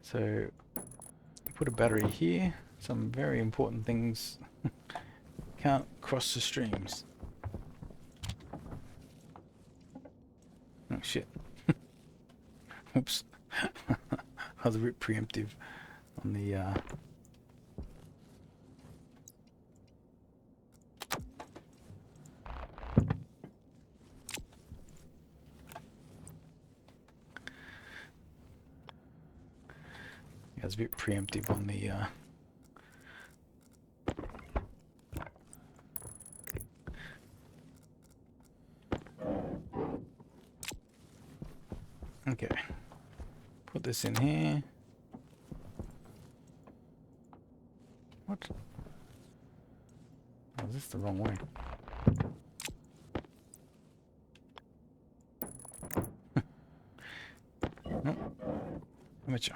So put a battery here. Some very important things can't cross the streams. Oh shit. Oops. I was a bit preemptive on the I was a bit preemptive on the okay. Put this in here. What? Oh, is this the wrong way? Nope. Amateur.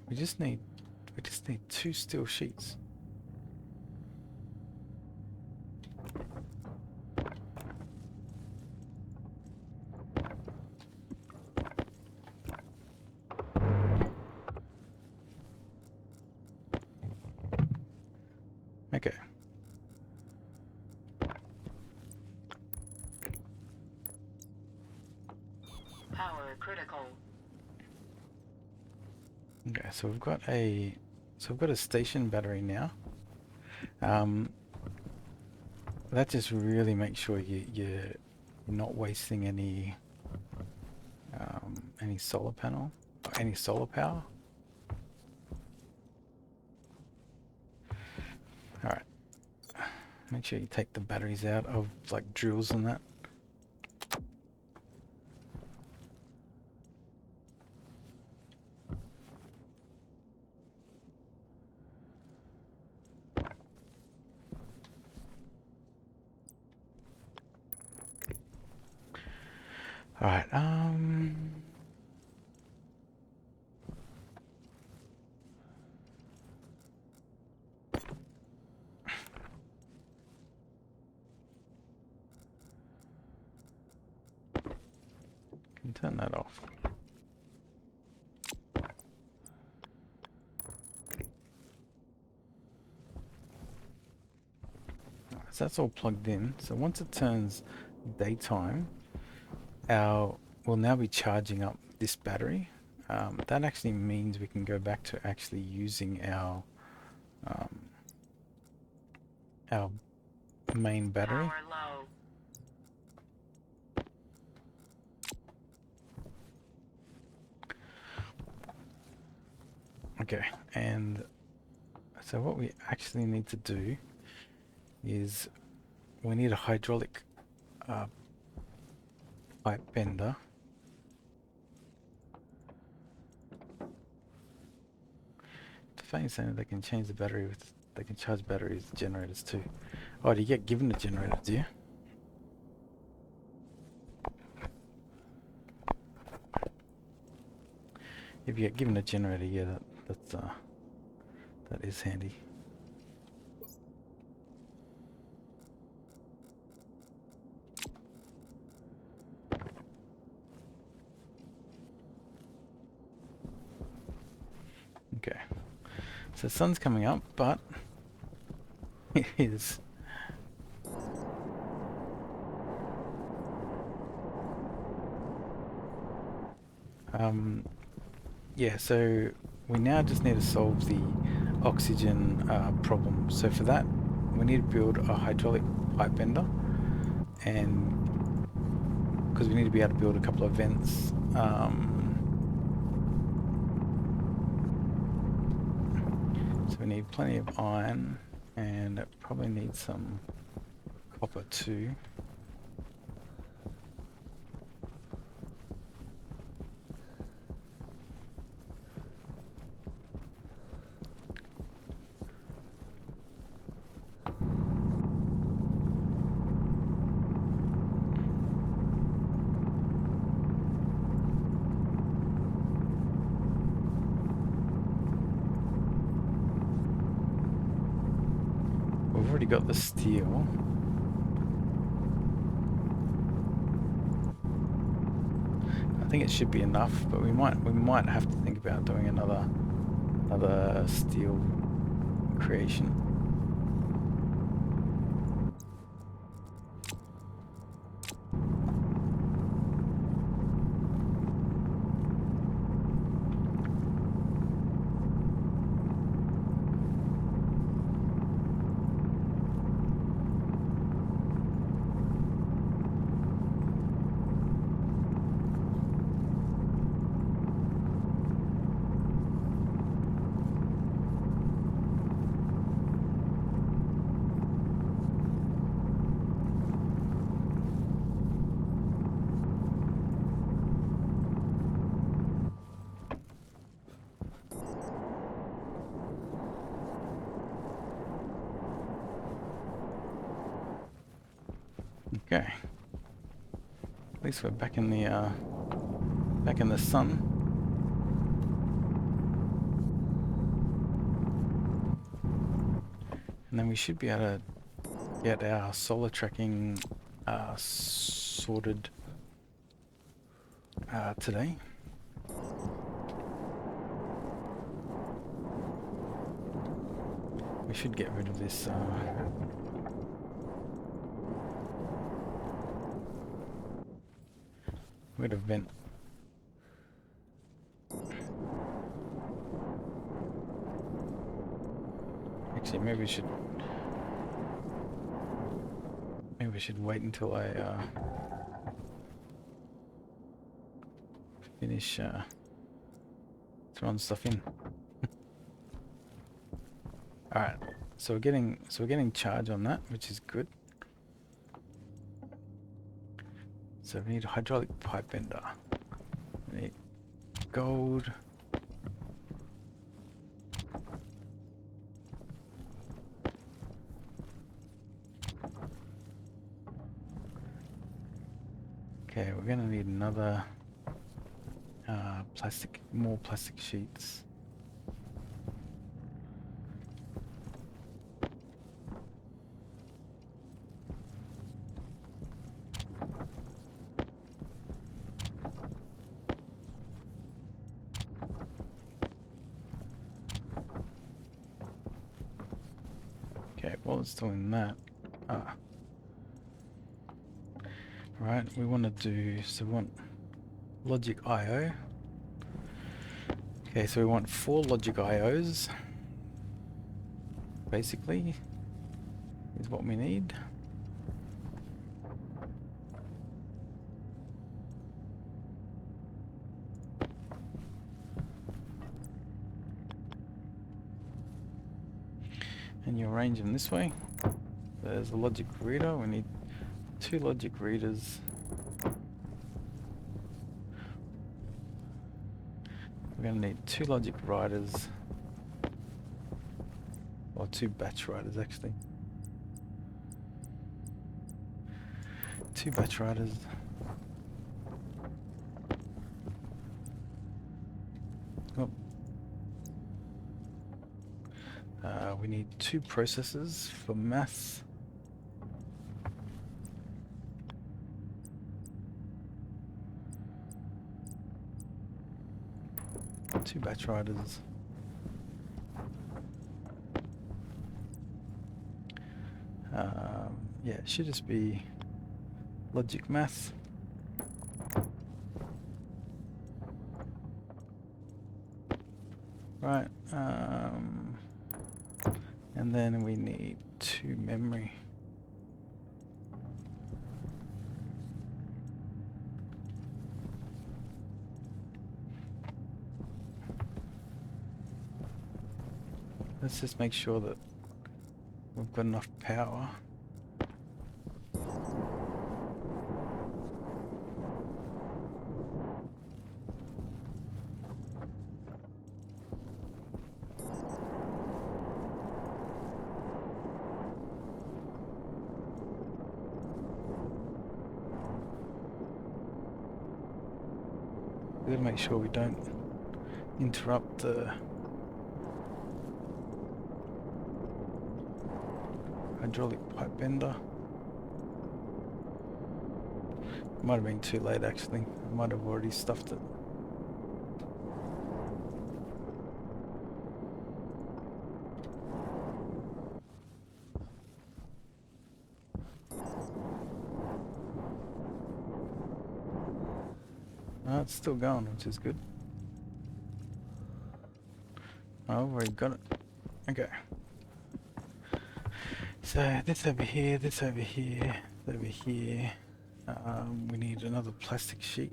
We just need 2 steel sheets. Okay. Power critical. Okay, so we've got a station battery now. That just really makes sure you're not wasting any solar panel or any solar power. All right. Make sure you take the batteries out of like drills and that. All right. Can turn that off. So that's all plugged in. So once it turns daytime, we'll now be charging up this battery. That actually means we can go back to actually using our main battery. Power low. Okay, and so what we actually need to do is we need a hydraulic pipe bender. The thing is saying that they can change the battery they can charge batteries generators too. Oh, do you get given the generator, do you? If you get given a generator, yeah, that is handy. Okay, so the sun's coming up, but it is yeah, so we now just need to solve the oxygen problem. So for that, we need to build a hydraulic pipe bender, and because we need to be able to build a couple of vents. So we need plenty of iron, and probably need some copper too. we've already got the steel. I think it should be enough, but we might have to think about doing another steel creation. Okay. At least we're back in the sun. And then we should be able to get our solar tracking sorted today. We should get rid of this rid of vent. Actually, maybe we should wait until I finish throwing stuff in. All right, so we're getting charge on that, which is good. So we need a hydraulic pipe bender. We need gold. Okay, we're gonna need another more plastic sheets. Okay, while it's doing that, right, we want logic IO. Okay, so we want 4 logic IOs, basically, is what we need. And you arrange them this way. There's a logic reader. We need 2 logic readers. We're going to need 2 logic writers. Or 2 batch writers, actually. 2 batch writers. Oh. We need 2 processors for math. Two batch writers. Yeah, it should just be logic math. Right. And then we need 2 memory. Let's just make sure that we've got enough power. We've got to make sure we don't interrupt the hydraulic pipe bender. Might have been too late actually. I might have already stuffed it. It's still going, which is good. Oh, we got it. Okay. So this over here, this over here, this over here. We need another plastic sheet.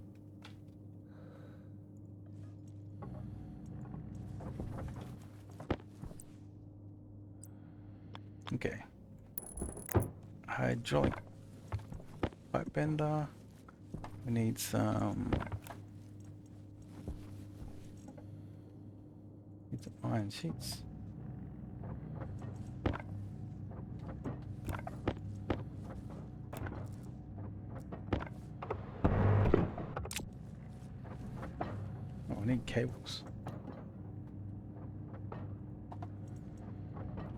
Okay. Hydraulic pipe bender. We need some iron sheets. Oh, we need cables.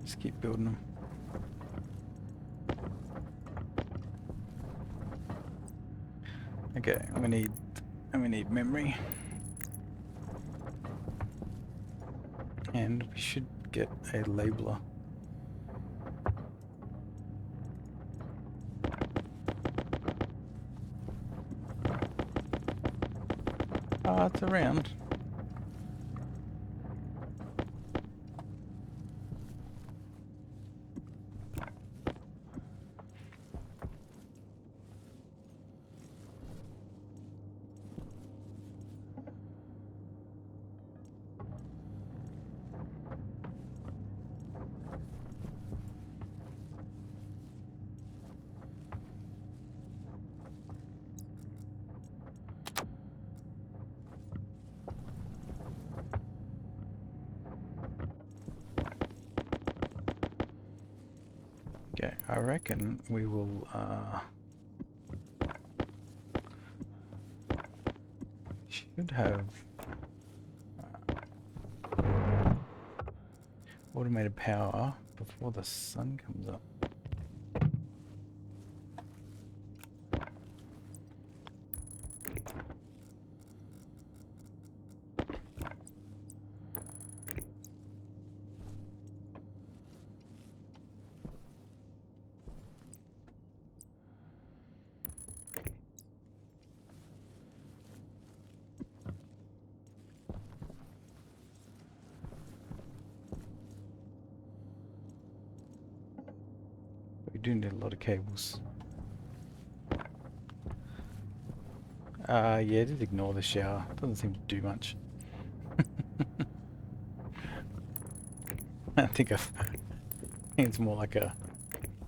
Just keep building them. Okay, we need memory. And we should get a labeler. Ah, it's around. Okay, I reckon we will should have automated power before the sun comes up. We do need a lot of cables. Yeah, just ignore the shower. Doesn't seem to do much. I think it's more like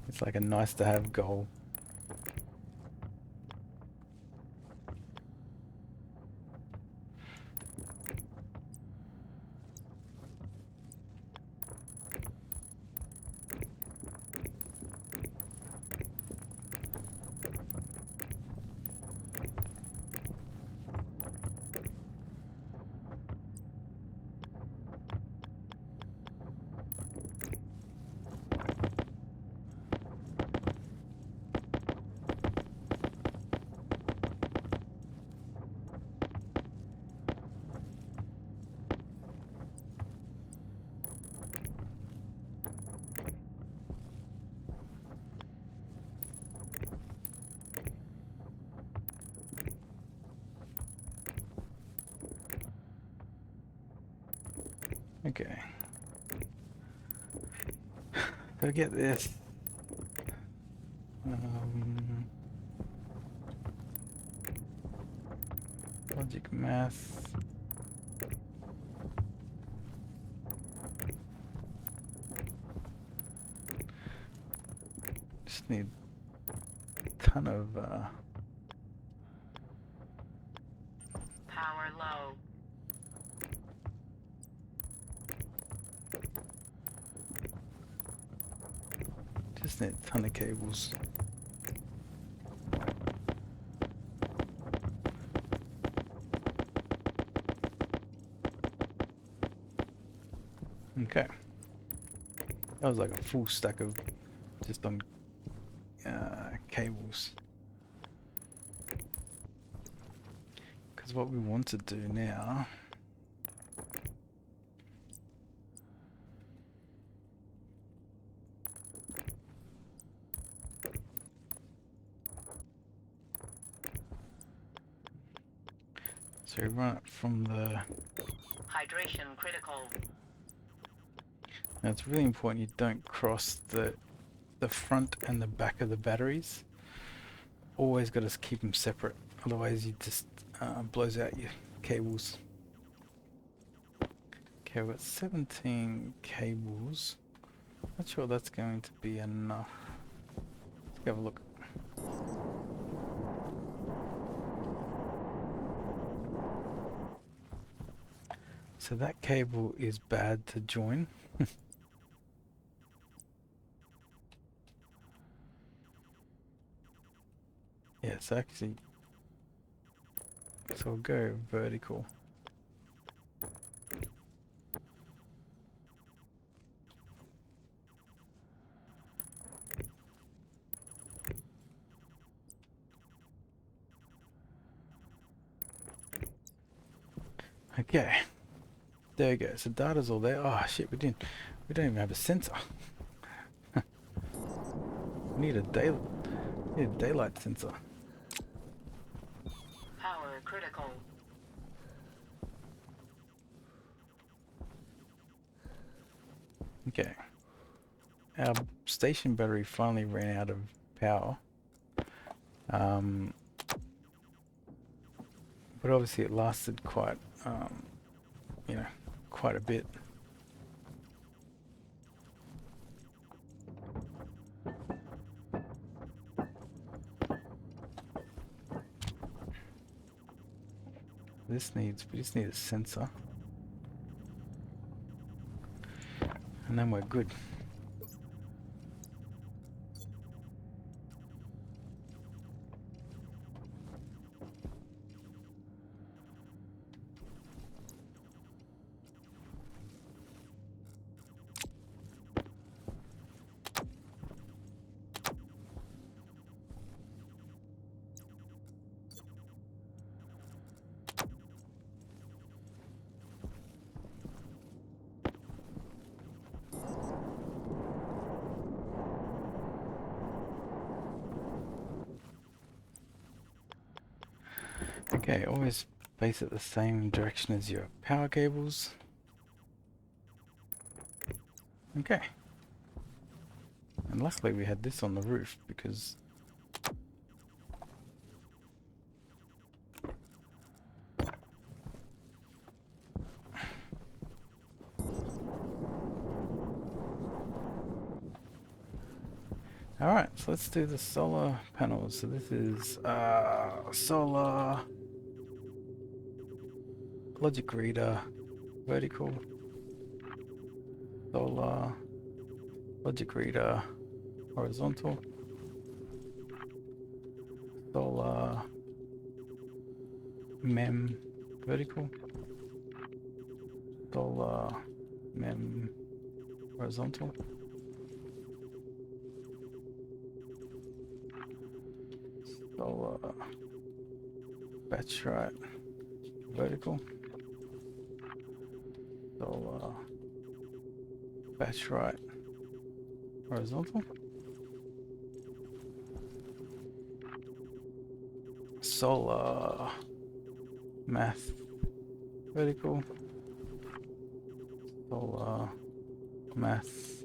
it's like a nice to have goal. Okay. So get this. Logic math. Just need a ton of Power low. just need a ton of cables. Okay. That was like a full stack of just on cables. Because what we want to do now so we run it from the. Hydration critical. Now it's really important you don't cross the front and the back of the batteries. Always got to keep them separate, otherwise you just blows out your cables. Okay, we've got 17 cables. Not sure that's going to be enough. Let's have a look. So that cable is bad to join. Yes, actually. So we'll go vertical. Okay. There we go. So data's all there. Oh shit, we don't even have a sensor. We need a daylight sensor. Power critical. Okay. Our station battery finally ran out of power. But obviously it lasted quite, quite a bit. We just need a sensor. And then we're good. Okay, always face it the same direction as your power cables. Okay. And luckily we had this on the roof because alright, so let's do the solar panels. So this is solar logic reader vertical, solar logic reader horizontal, solar mem vertical, solar mem horizontal, solar batch right vertical, solar batch right horizontal, solar math vertical, solar math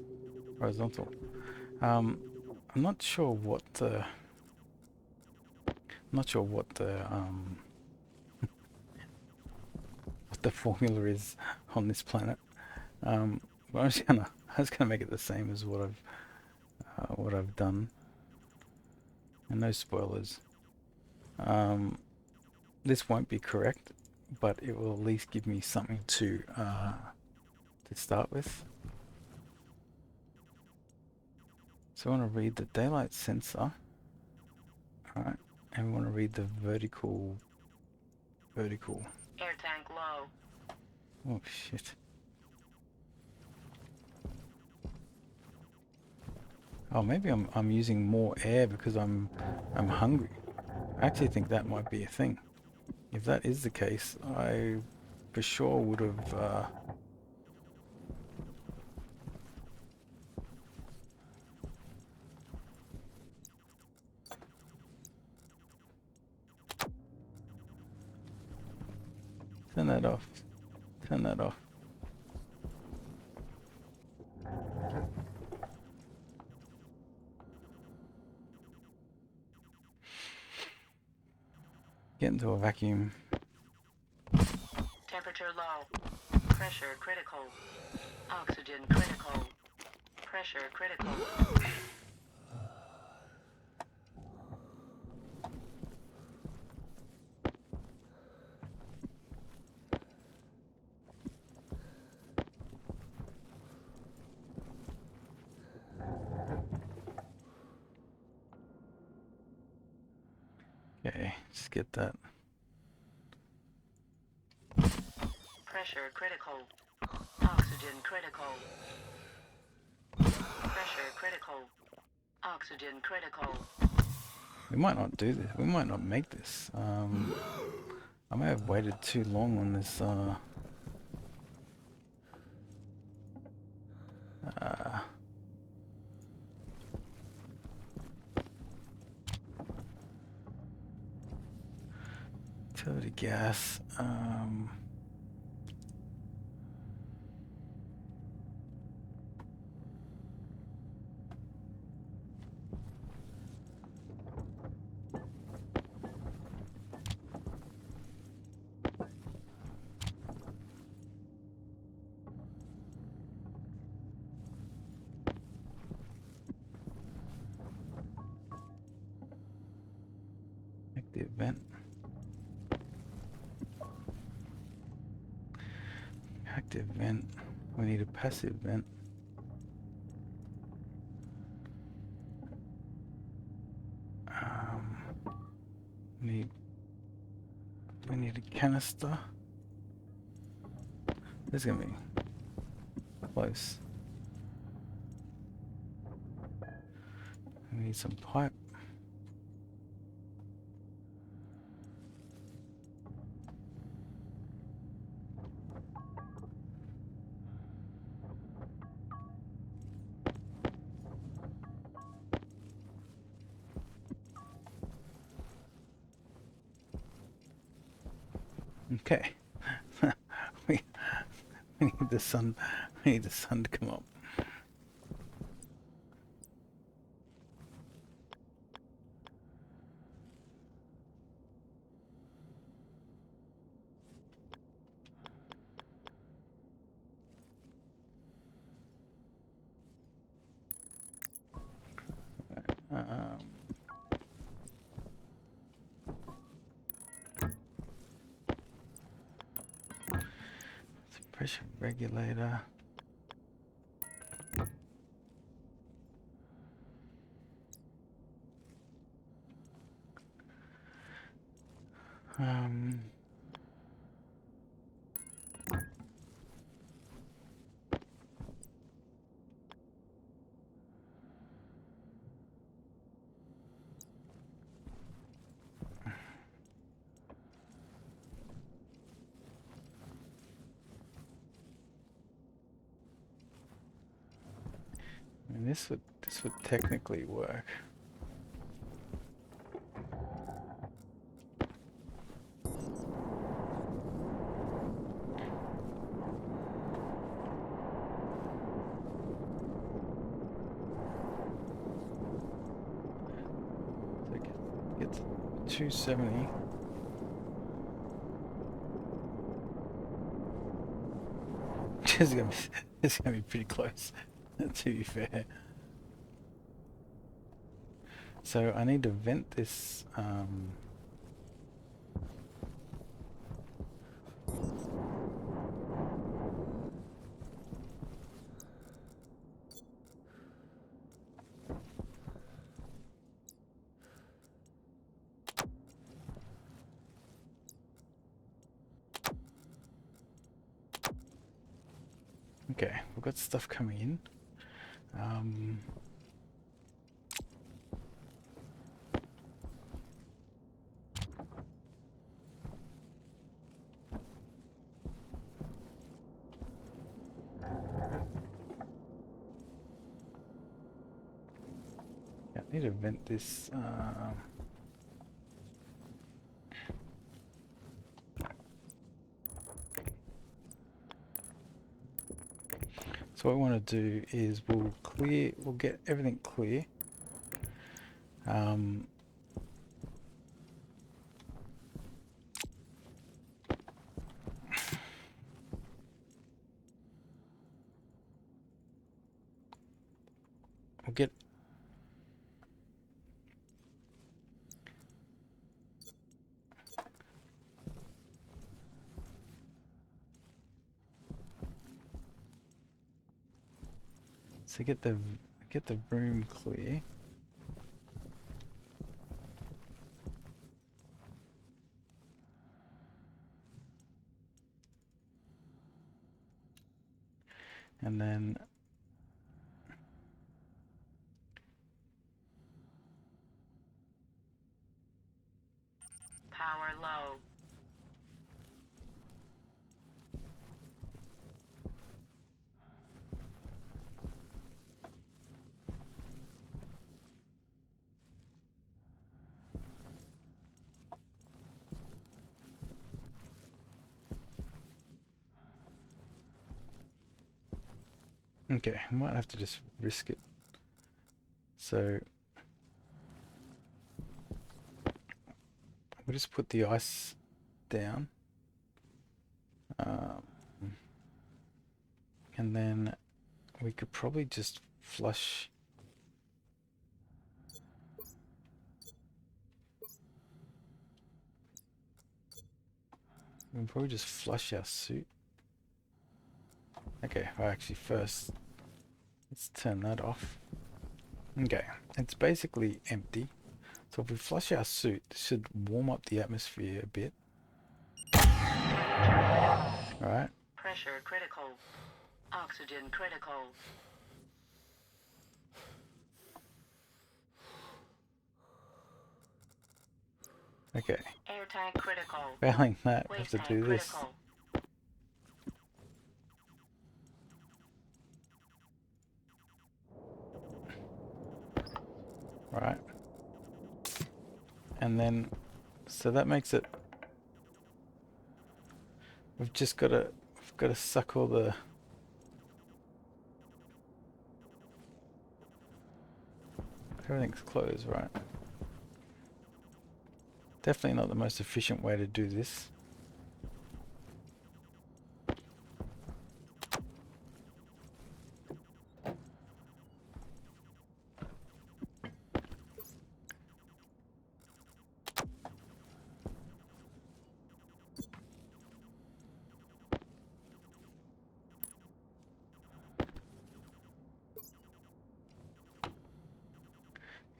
horizontal. I'm not sure what the what the formula is on this planet. But I'm just gonna make it the same as what I've done, and no spoilers. This won't be correct, but it will at least give me something to start with. So I want to read the daylight sensor. Alright, and we want to read the vertical. Air tank low. Oh shit. Oh, maybe I'm using more air because I'm hungry. I actually think that might be a thing. If that is the case, I for sure would have turn that off. Turn that off. Get into a vacuum. Temperature low. Pressure critical. Oxygen critical. Pressure critical. Okay, just get that. Pressure critical. Oxygen critical. Pressure critical. Oxygen critical. We might not do this. We might not make this. I may have waited too long on this. Uh, Utility gas. Active vent. Active vent. We need a passive vent. Um, need we need a canister. This is gonna be close. We need some pipe. Okay. we, we need the sun. We need the sun to come up. Um, it's a pressure regulator. Um, and this would technically work. So get to 270. It's gonna be pretty close, to be fair. So I need to vent this. Okay, we've got stuff coming in. Need to vent this. So what we want to do is we'll get everything clear. Um, we'll get so get the room clear. And then Power low. okay, I might have to just risk it. So we'll just put the ice down. Um, and then we could probably just flush. We can probably just flush our suit. Okay, well actually first, let's turn that off. Okay, it's basically empty. So if we flush our suit, this should warm up the atmosphere a bit. Alright, Pressure critical. Oxygen critical. okay. Air tank critical. Failing that, we have Waste to tank do this. critical. Right. And then, so that makes it, we've got to suck all the, everything's closed, right? Definitely not the most efficient way to do this.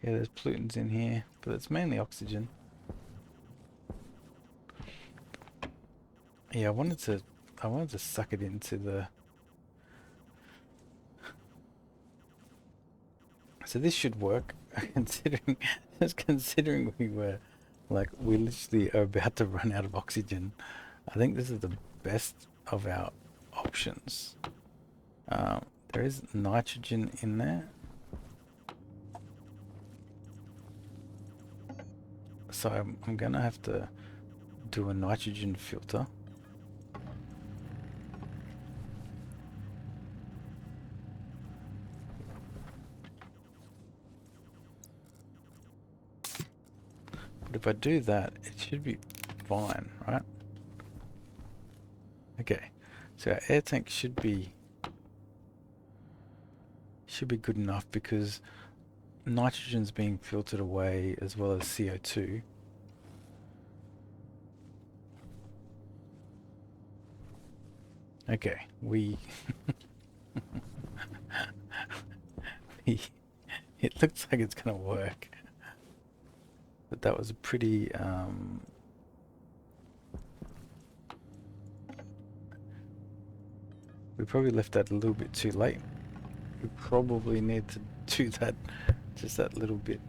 Yeah, there's pollutants in here, but it's mainly oxygen. Yeah, I wanted to suck it into the. So this should work, considering just considering we literally are about to run out of oxygen. I think this is the best of our options. There is nitrogen in there, so I'm gonna have to do a nitrogen filter. But if I do that, it should be fine, right? Okay, so our air tank should be good enough because nitrogen's being filtered away as well as CO2. Okay, it looks like it's gonna work, but that was a pretty we probably left that a little bit too late. We probably need to do that just that little bit.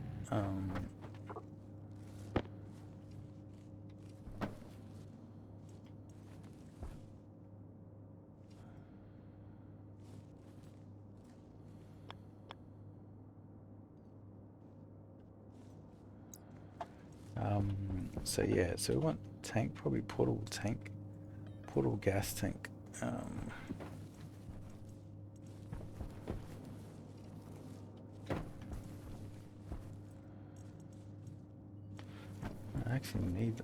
So yeah, so we want tank, probably portable tank, portable gas tank. I actually need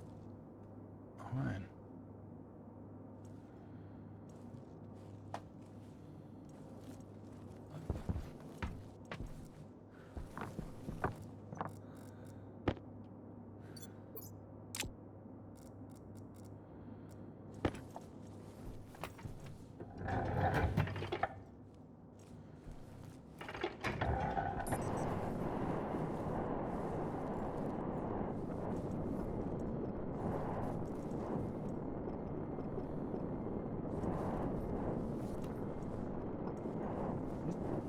iron.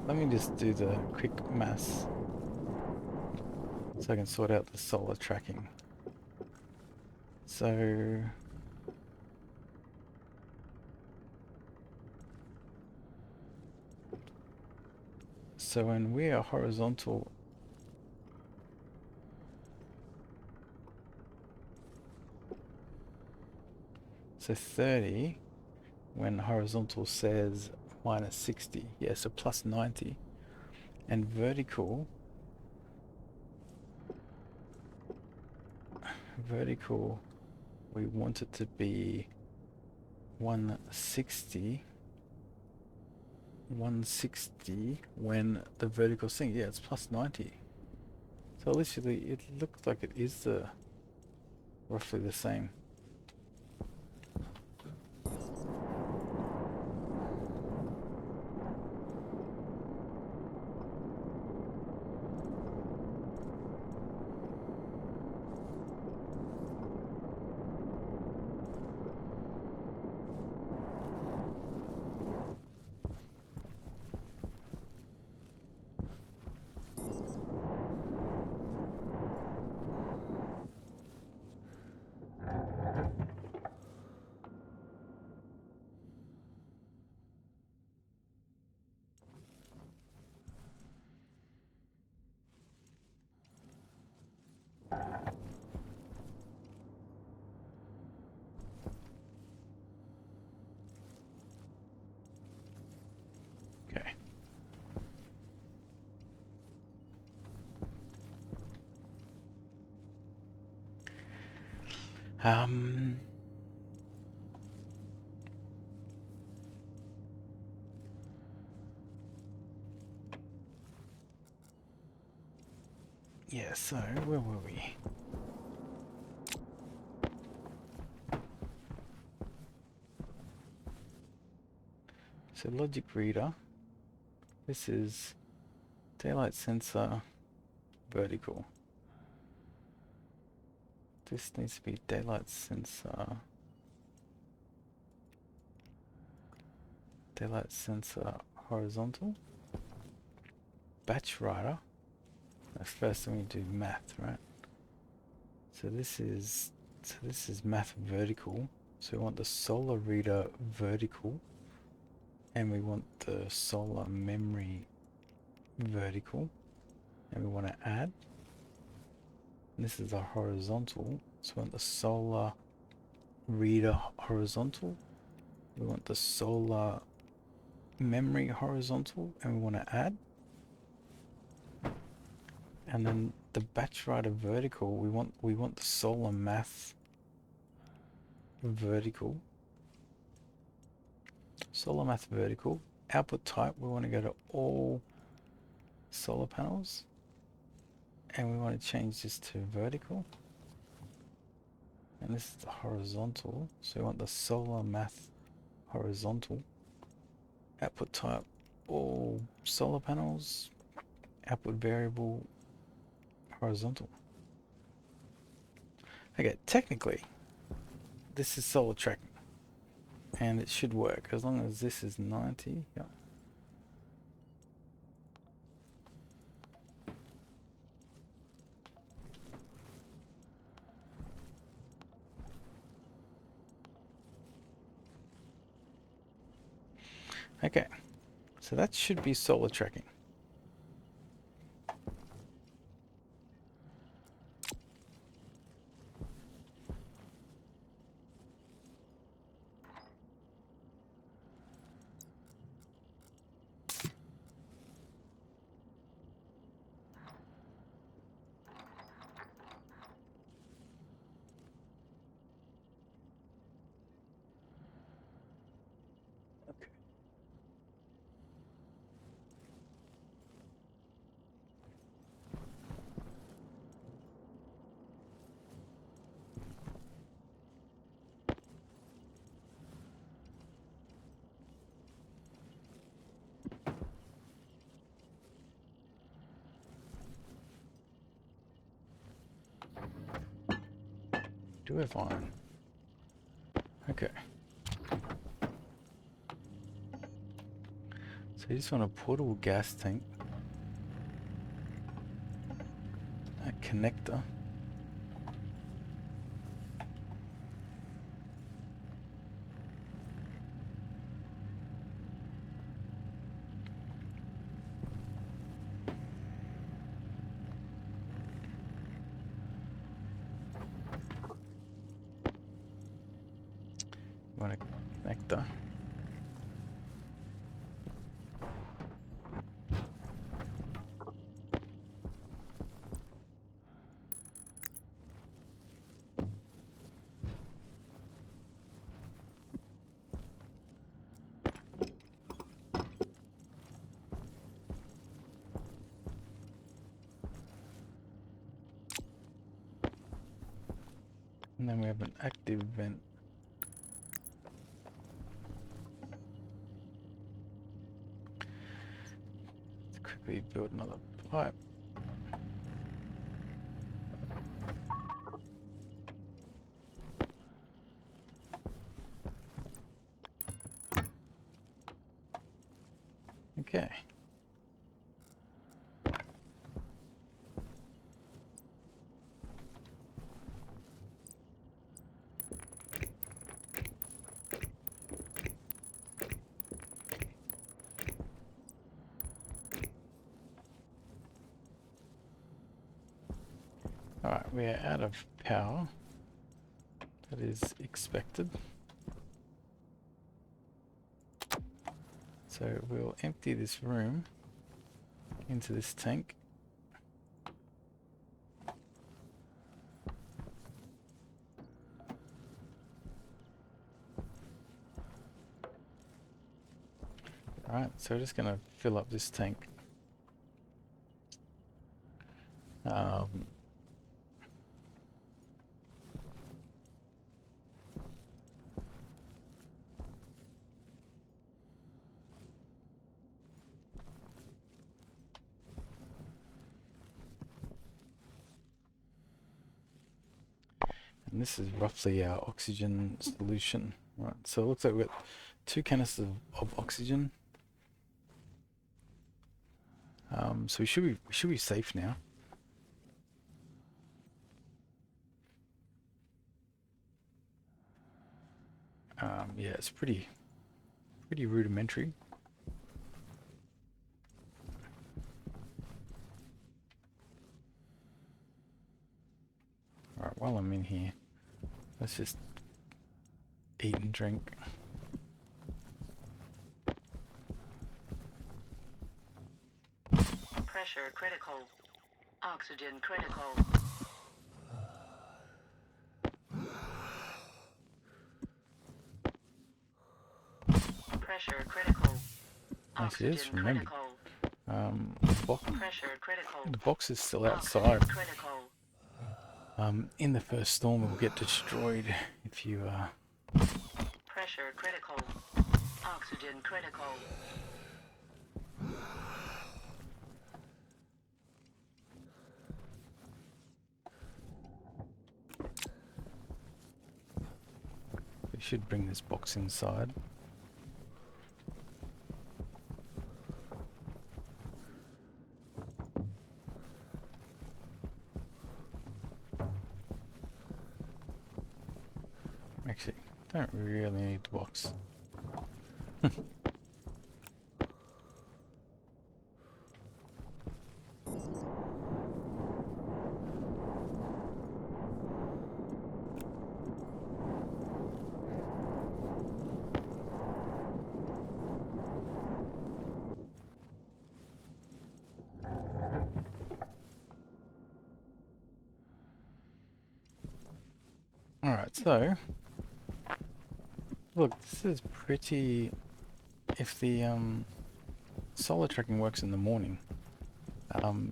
Let me just do the quick maths so I can sort out the solar tracking. So when we are horizontal, so 30, when horizontal says minus 60, yeah, so plus 90. And vertical, we want it to be 160 when the vertical thing, yeah, it's plus 90. So literally it looks like it is roughly the same. Okay. Yeah, so where were we? So logic reader, this is daylight sensor vertical. This needs to be daylight sensor horizontal. Batch writer. First we do math, right? So this is math vertical. So we want the solar reader vertical, and we want the solar memory vertical, and we want to add. And this is a horizontal. So we want the solar reader horizontal. We want the solar memory horizontal, and we want to add. And then the batch writer vertical, we want the solar math vertical. Solar math vertical. Output type, we want to go to all solar panels. And we want to change this to vertical. And this is the horizontal. So we want the solar math horizontal. Output type, all solar panels. Output variable, horizontal. Okay, technically, this is solar tracking. And it should work as long as this is 90. Yeah. Okay, so that should be solar tracking. do have iron. Okay. So you just want a portable gas tank. A connector. You want a connector. And then we have an active vent. Let's quickly build another pipe. Okay. Alright, we are out of power. That is expected. So we'll empty this room into this tank. Alright, so we're just going to fill up this tank. Um, and this is roughly our oxygen solution. Right, so it looks like we've got 2 canisters of oxygen. So we should be safe now. Yeah, it's pretty rudimentary. Alright, while I'm in here, let's just eat and drink. Pressure critical. Oxygen critical. Pressure critical. Yes, it is, Oxygen remembered. critical. Pressure critical. The box is still Oxygen outside. critical. In the first storm, it will get destroyed if you Pressure critical. Oxygen critical. we should bring this box inside. Actually, don't really need the box. Alright, so look, this is pretty. If the solar tracking works in the morning,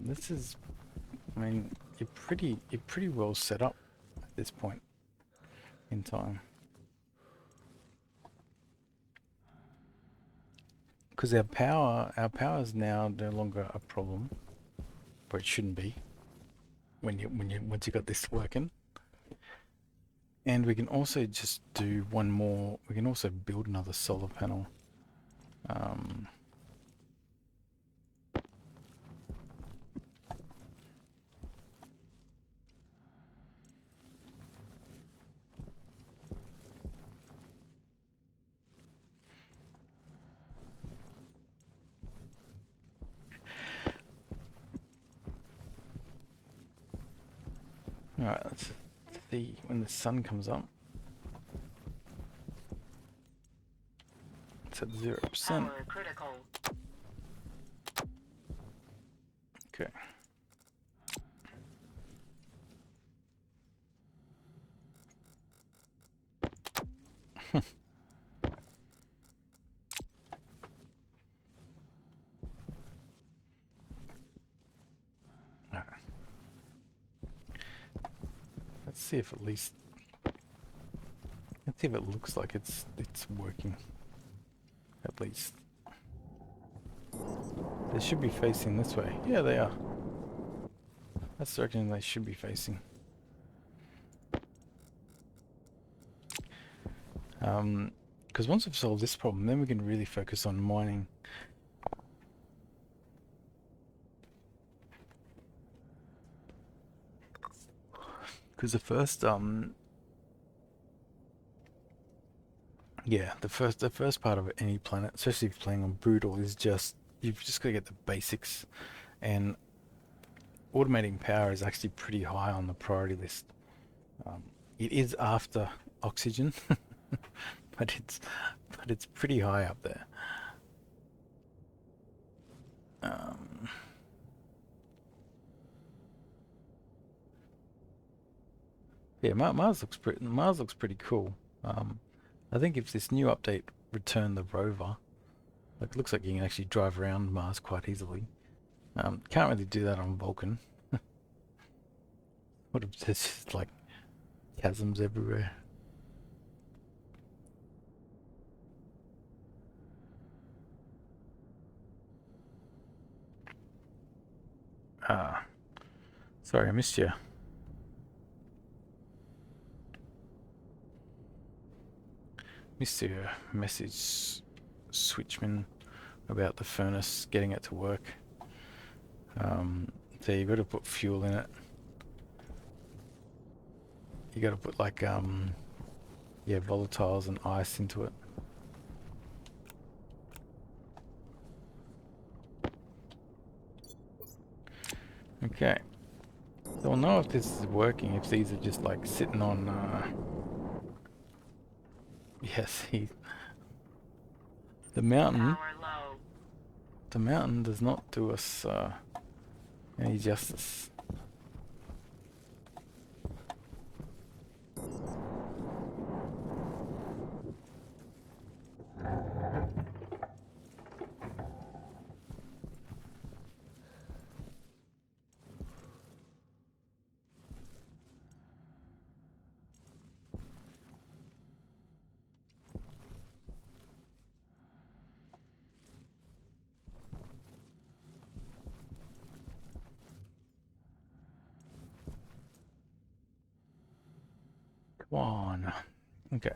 this is, I mean, you're pretty well set up at this point in time. Because our power is now no longer a problem, but it shouldn't be once you got this working. And we can also just do one more. We can also build another solar panel. Um, Alright, let's see when the sun comes up. It's at 0%. Power critical. Okay. Alright. Let's see if at least let's see if it looks like it's working. At least. They should be facing this way. Yeah, they are. That's the direction they should be facing. Because once we've solved this problem, then we can really focus on mining. Because the first yeah, the first part of any planet, especially if you're playing on Brutal, is just you've just got to get the basics, and automating power is actually pretty high on the priority list. It is after oxygen, but it's pretty high up there. Yeah, Mars looks pretty cool. I think if this new update returned the rover, like it looks like you can actually drive around Mars quite easily. Can't really do that on Vulcan. What if there's just like chasms everywhere? Ah, sorry, I missed you. Missed your message, Switchman, about the furnace, getting it to work. So you got to put fuel in it. You got to put like yeah, volatiles and ice into it. Okay. So we'll know if this is working, if these are just like sitting on yes, the mountain Power low. the mountain does not do us any justice. Come on. Okay.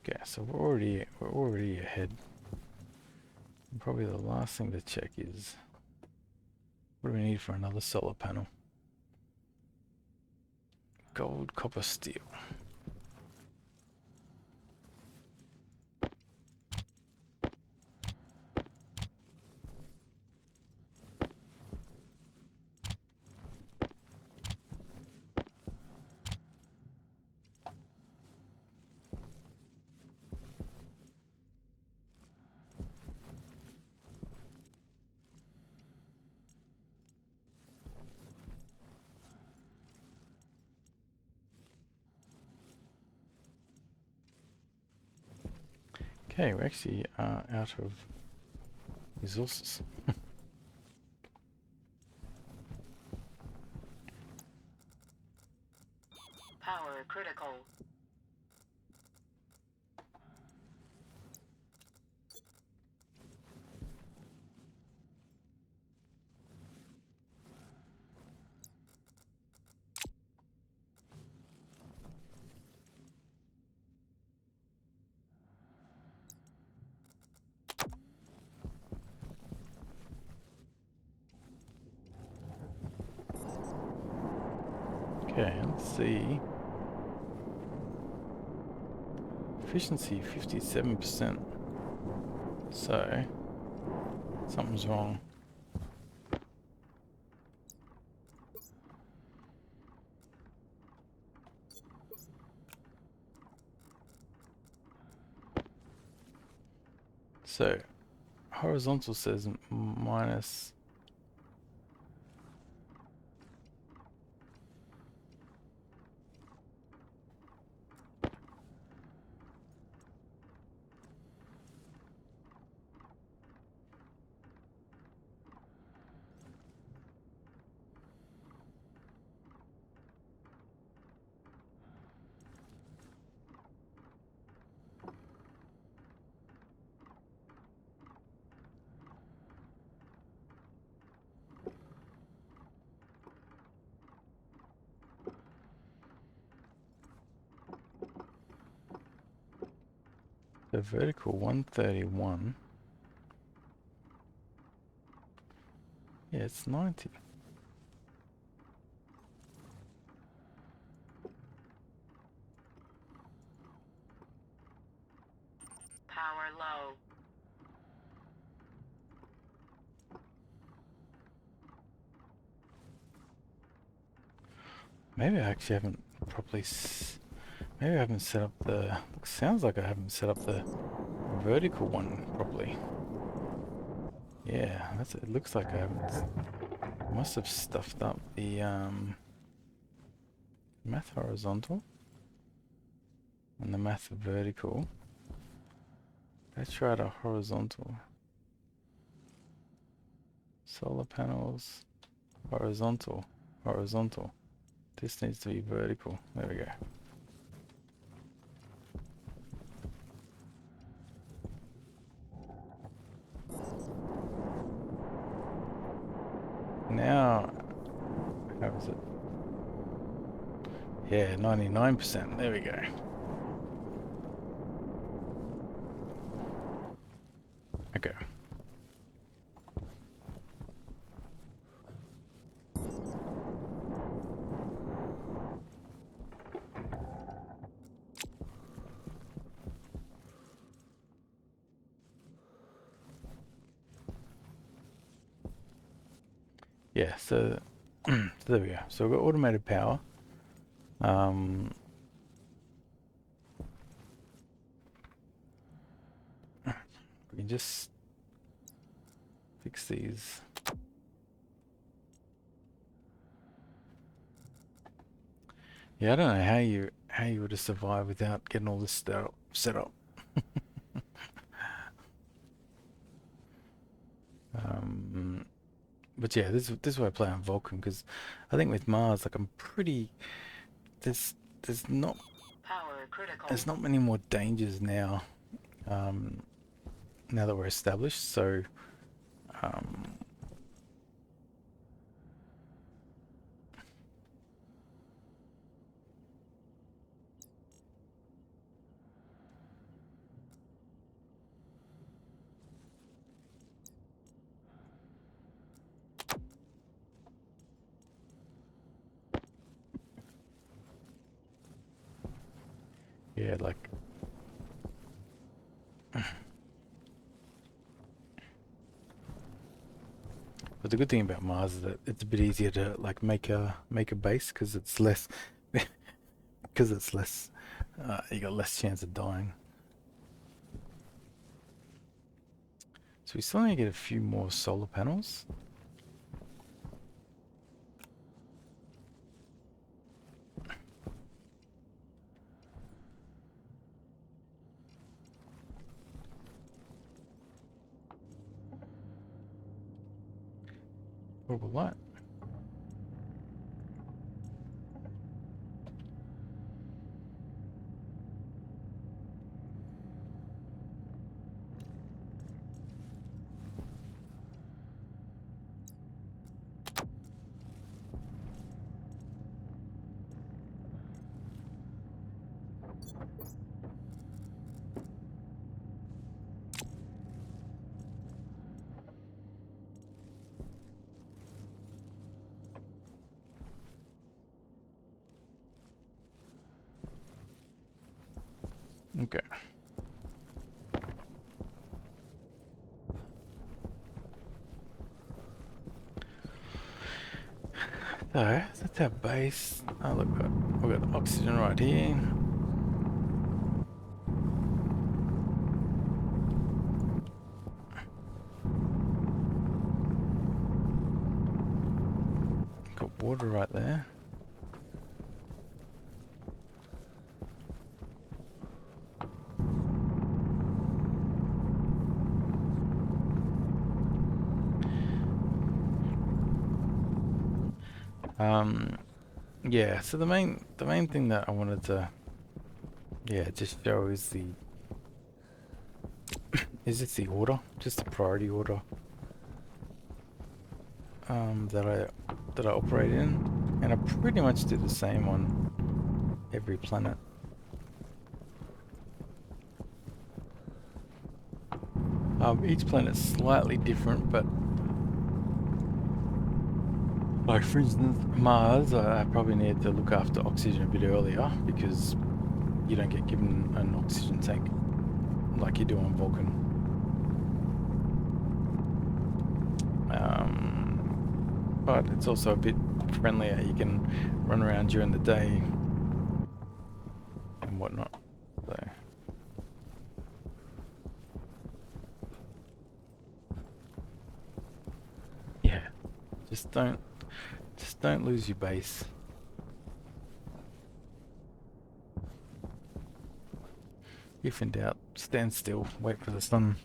Okay, so we're already ahead. And probably the last thing to check is what do we need for another solar panel? Gold, copper, steel. Okay, we're actually out of resources. Power critical. Okay, let's see. Efficiency 57%. So, something's wrong. So, horizontal says minus. The vertical 131. Yeah, it's 90. Power low. Maybe I actually haven't properly. Maybe I haven't set up the. Sounds like I haven't set up the vertical one properly. Yeah, that's. It looks like I haven't. Must have stuffed up the math horizontal and the math vertical. Let's try the horizontal. Solar panels, horizontal, horizontal. This needs to be vertical. There we go. Now, how is it? Yeah, 99%. There we go. Okay. Yeah, so, so there we go. So we've got automated power. We can just fix these. Yeah, I don't know how you would have survived without getting all this stuff set up. But yeah, this is why I play on Vulcan because I think with Mars, like I'm pretty there's not Power critical. there's not many more dangers now. Um, Now that we're established, so um, yeah, like but the good thing about Mars is that it's a bit easier to like make a base because it's less because it's less you got less chance of dying. So we still need to get a few more solar panels. Orbital light. So that's our base. Oh look, we've got oxygen right here. Got water right there. Um, yeah. So the main thing that I wanted to just show is just the order, just the priority order that I operate in, and I pretty much do the same on every planet. Each planet's slightly different, but like for instance, Mars, I probably need to look after oxygen a bit earlier because you don't get given an oxygen tank like you do on Vulcan. But it's also a bit friendlier. You can run around during the day and whatnot. So yeah, just don't lose your base. If in doubt, stand still, wait for the sun.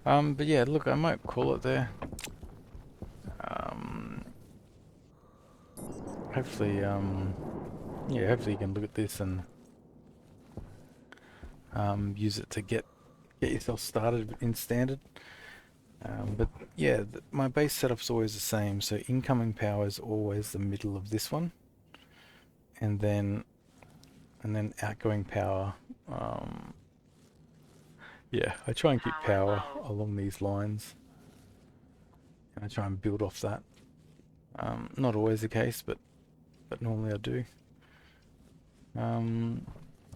But yeah, look, I might call it there. Um, hopefully, hopefully you can look at this and use it to get yourself started in standard. But yeah, my base setup's always the same. So incoming power is always the middle of this one, and then outgoing power. Um, yeah, I try and keep Power power low. along these lines, and I try and build off that. Not always the case, but normally I do. Um,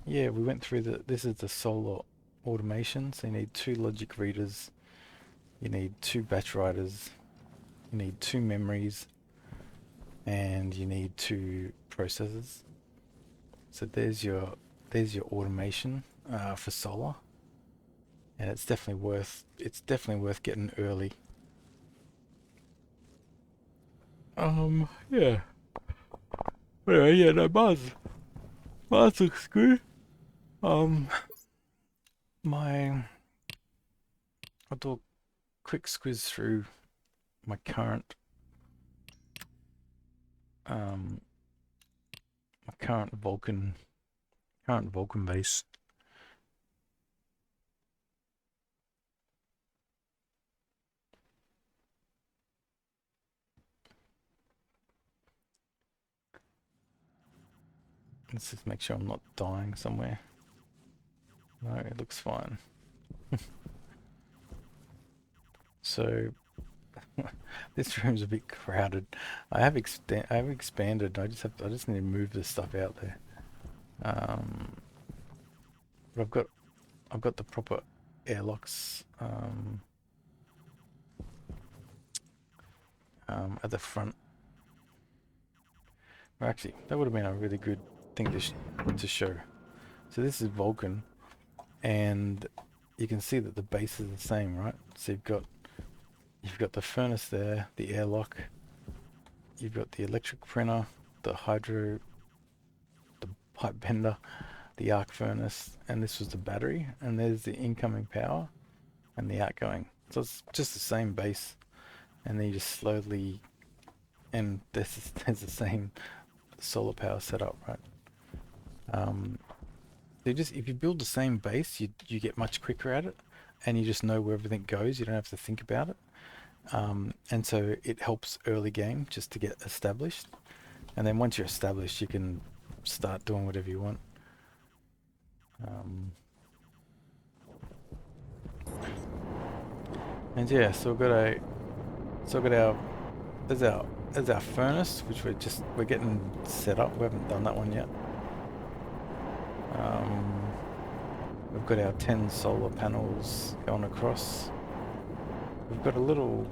yeah, we went through this is the solar automation, so you need 2 logic readers, you need 2 batch writers, you need 2 memories, and you need 2 processors. So there's your automation for solar, and it's definitely worth getting early. Yeah. Anyway, yeah, no, Mars looks good. Um, my I'll do a quick squiz through my um current Vulcan base. Let's just make sure I'm not dying somewhere. No, it looks fine. So this room's a bit crowded. I have expanded. I just need to move this stuff out there. Um, but I've got the proper airlocks at the front. Or actually, that would have been a really good thing to show. So this is Vulcan, and you can see that the base is the same, right? So you've got the furnace there, the airlock, you've got the electric printer, the the pipe bender, the arc furnace, and this was the battery, and there's the incoming power and the outgoing. So it's just the same base, and then you just slowly, and there's the same solar power setup, right? Um, if you build the same base, you get much quicker at it, and you just know where everything goes. You don't have to think about it. And so it helps early game just to get established, and then once you're established, you can start doing whatever you want. Um, and yeah, so we've got our there's our furnace, which we're getting set up. We haven't done that one yet. Um, we've got our 10 solar panels going across. We've got a little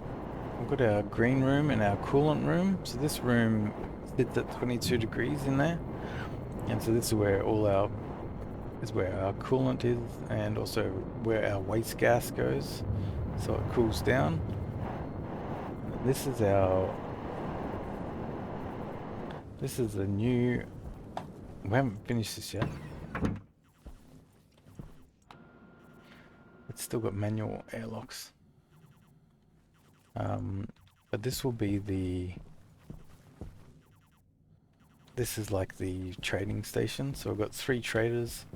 we've got our green room and our coolant room. So this room sits at 22 degrees in there, and so this is where our coolant is, and also where our waste gas goes, so it cools down. This is the new. We haven't finished this yet. It's still got manual airlocks. But this will be this is like the trading station. So we've got 3 traders,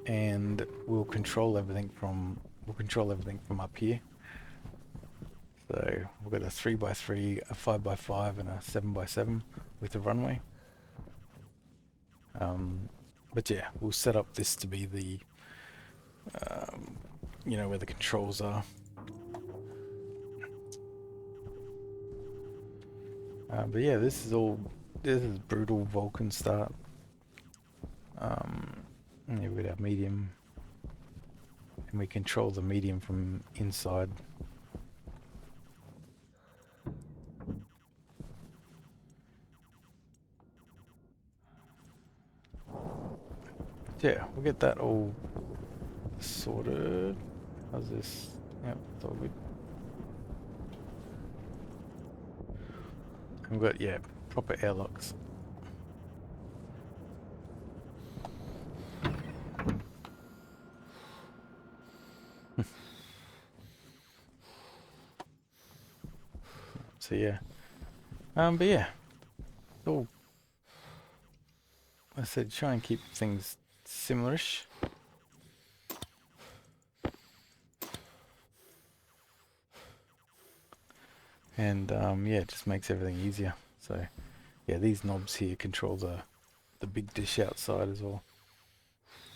and we'll control everything from up here. So we've got a 3x3, a 5x5, and a 7x7 with a runway. But yeah, we'll set up this to be the where the controls are. But yeah, this is Brutal Vulcan start. Yeah, we've got our medium, and we control the medium from inside. Yeah, we'll get that all sorted. How's this? Yep, it's all good. And we've got, yeah, proper airlocks. So yeah. But yeah. All, I said try and keep things similarish. And yeah, it just makes everything easier. So yeah, these knobs here control the big dish outside as well.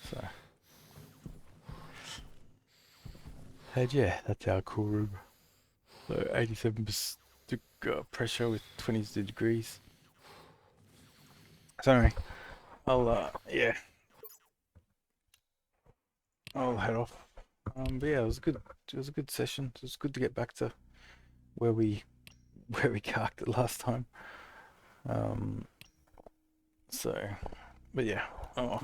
So and yeah, that's our cool room. So 87% pressure with 22 degrees. So anyway, yeah, I'll head off. But yeah, it was good. It was a good session. It was good to get back to where we carked it last time. So, but yeah, oh,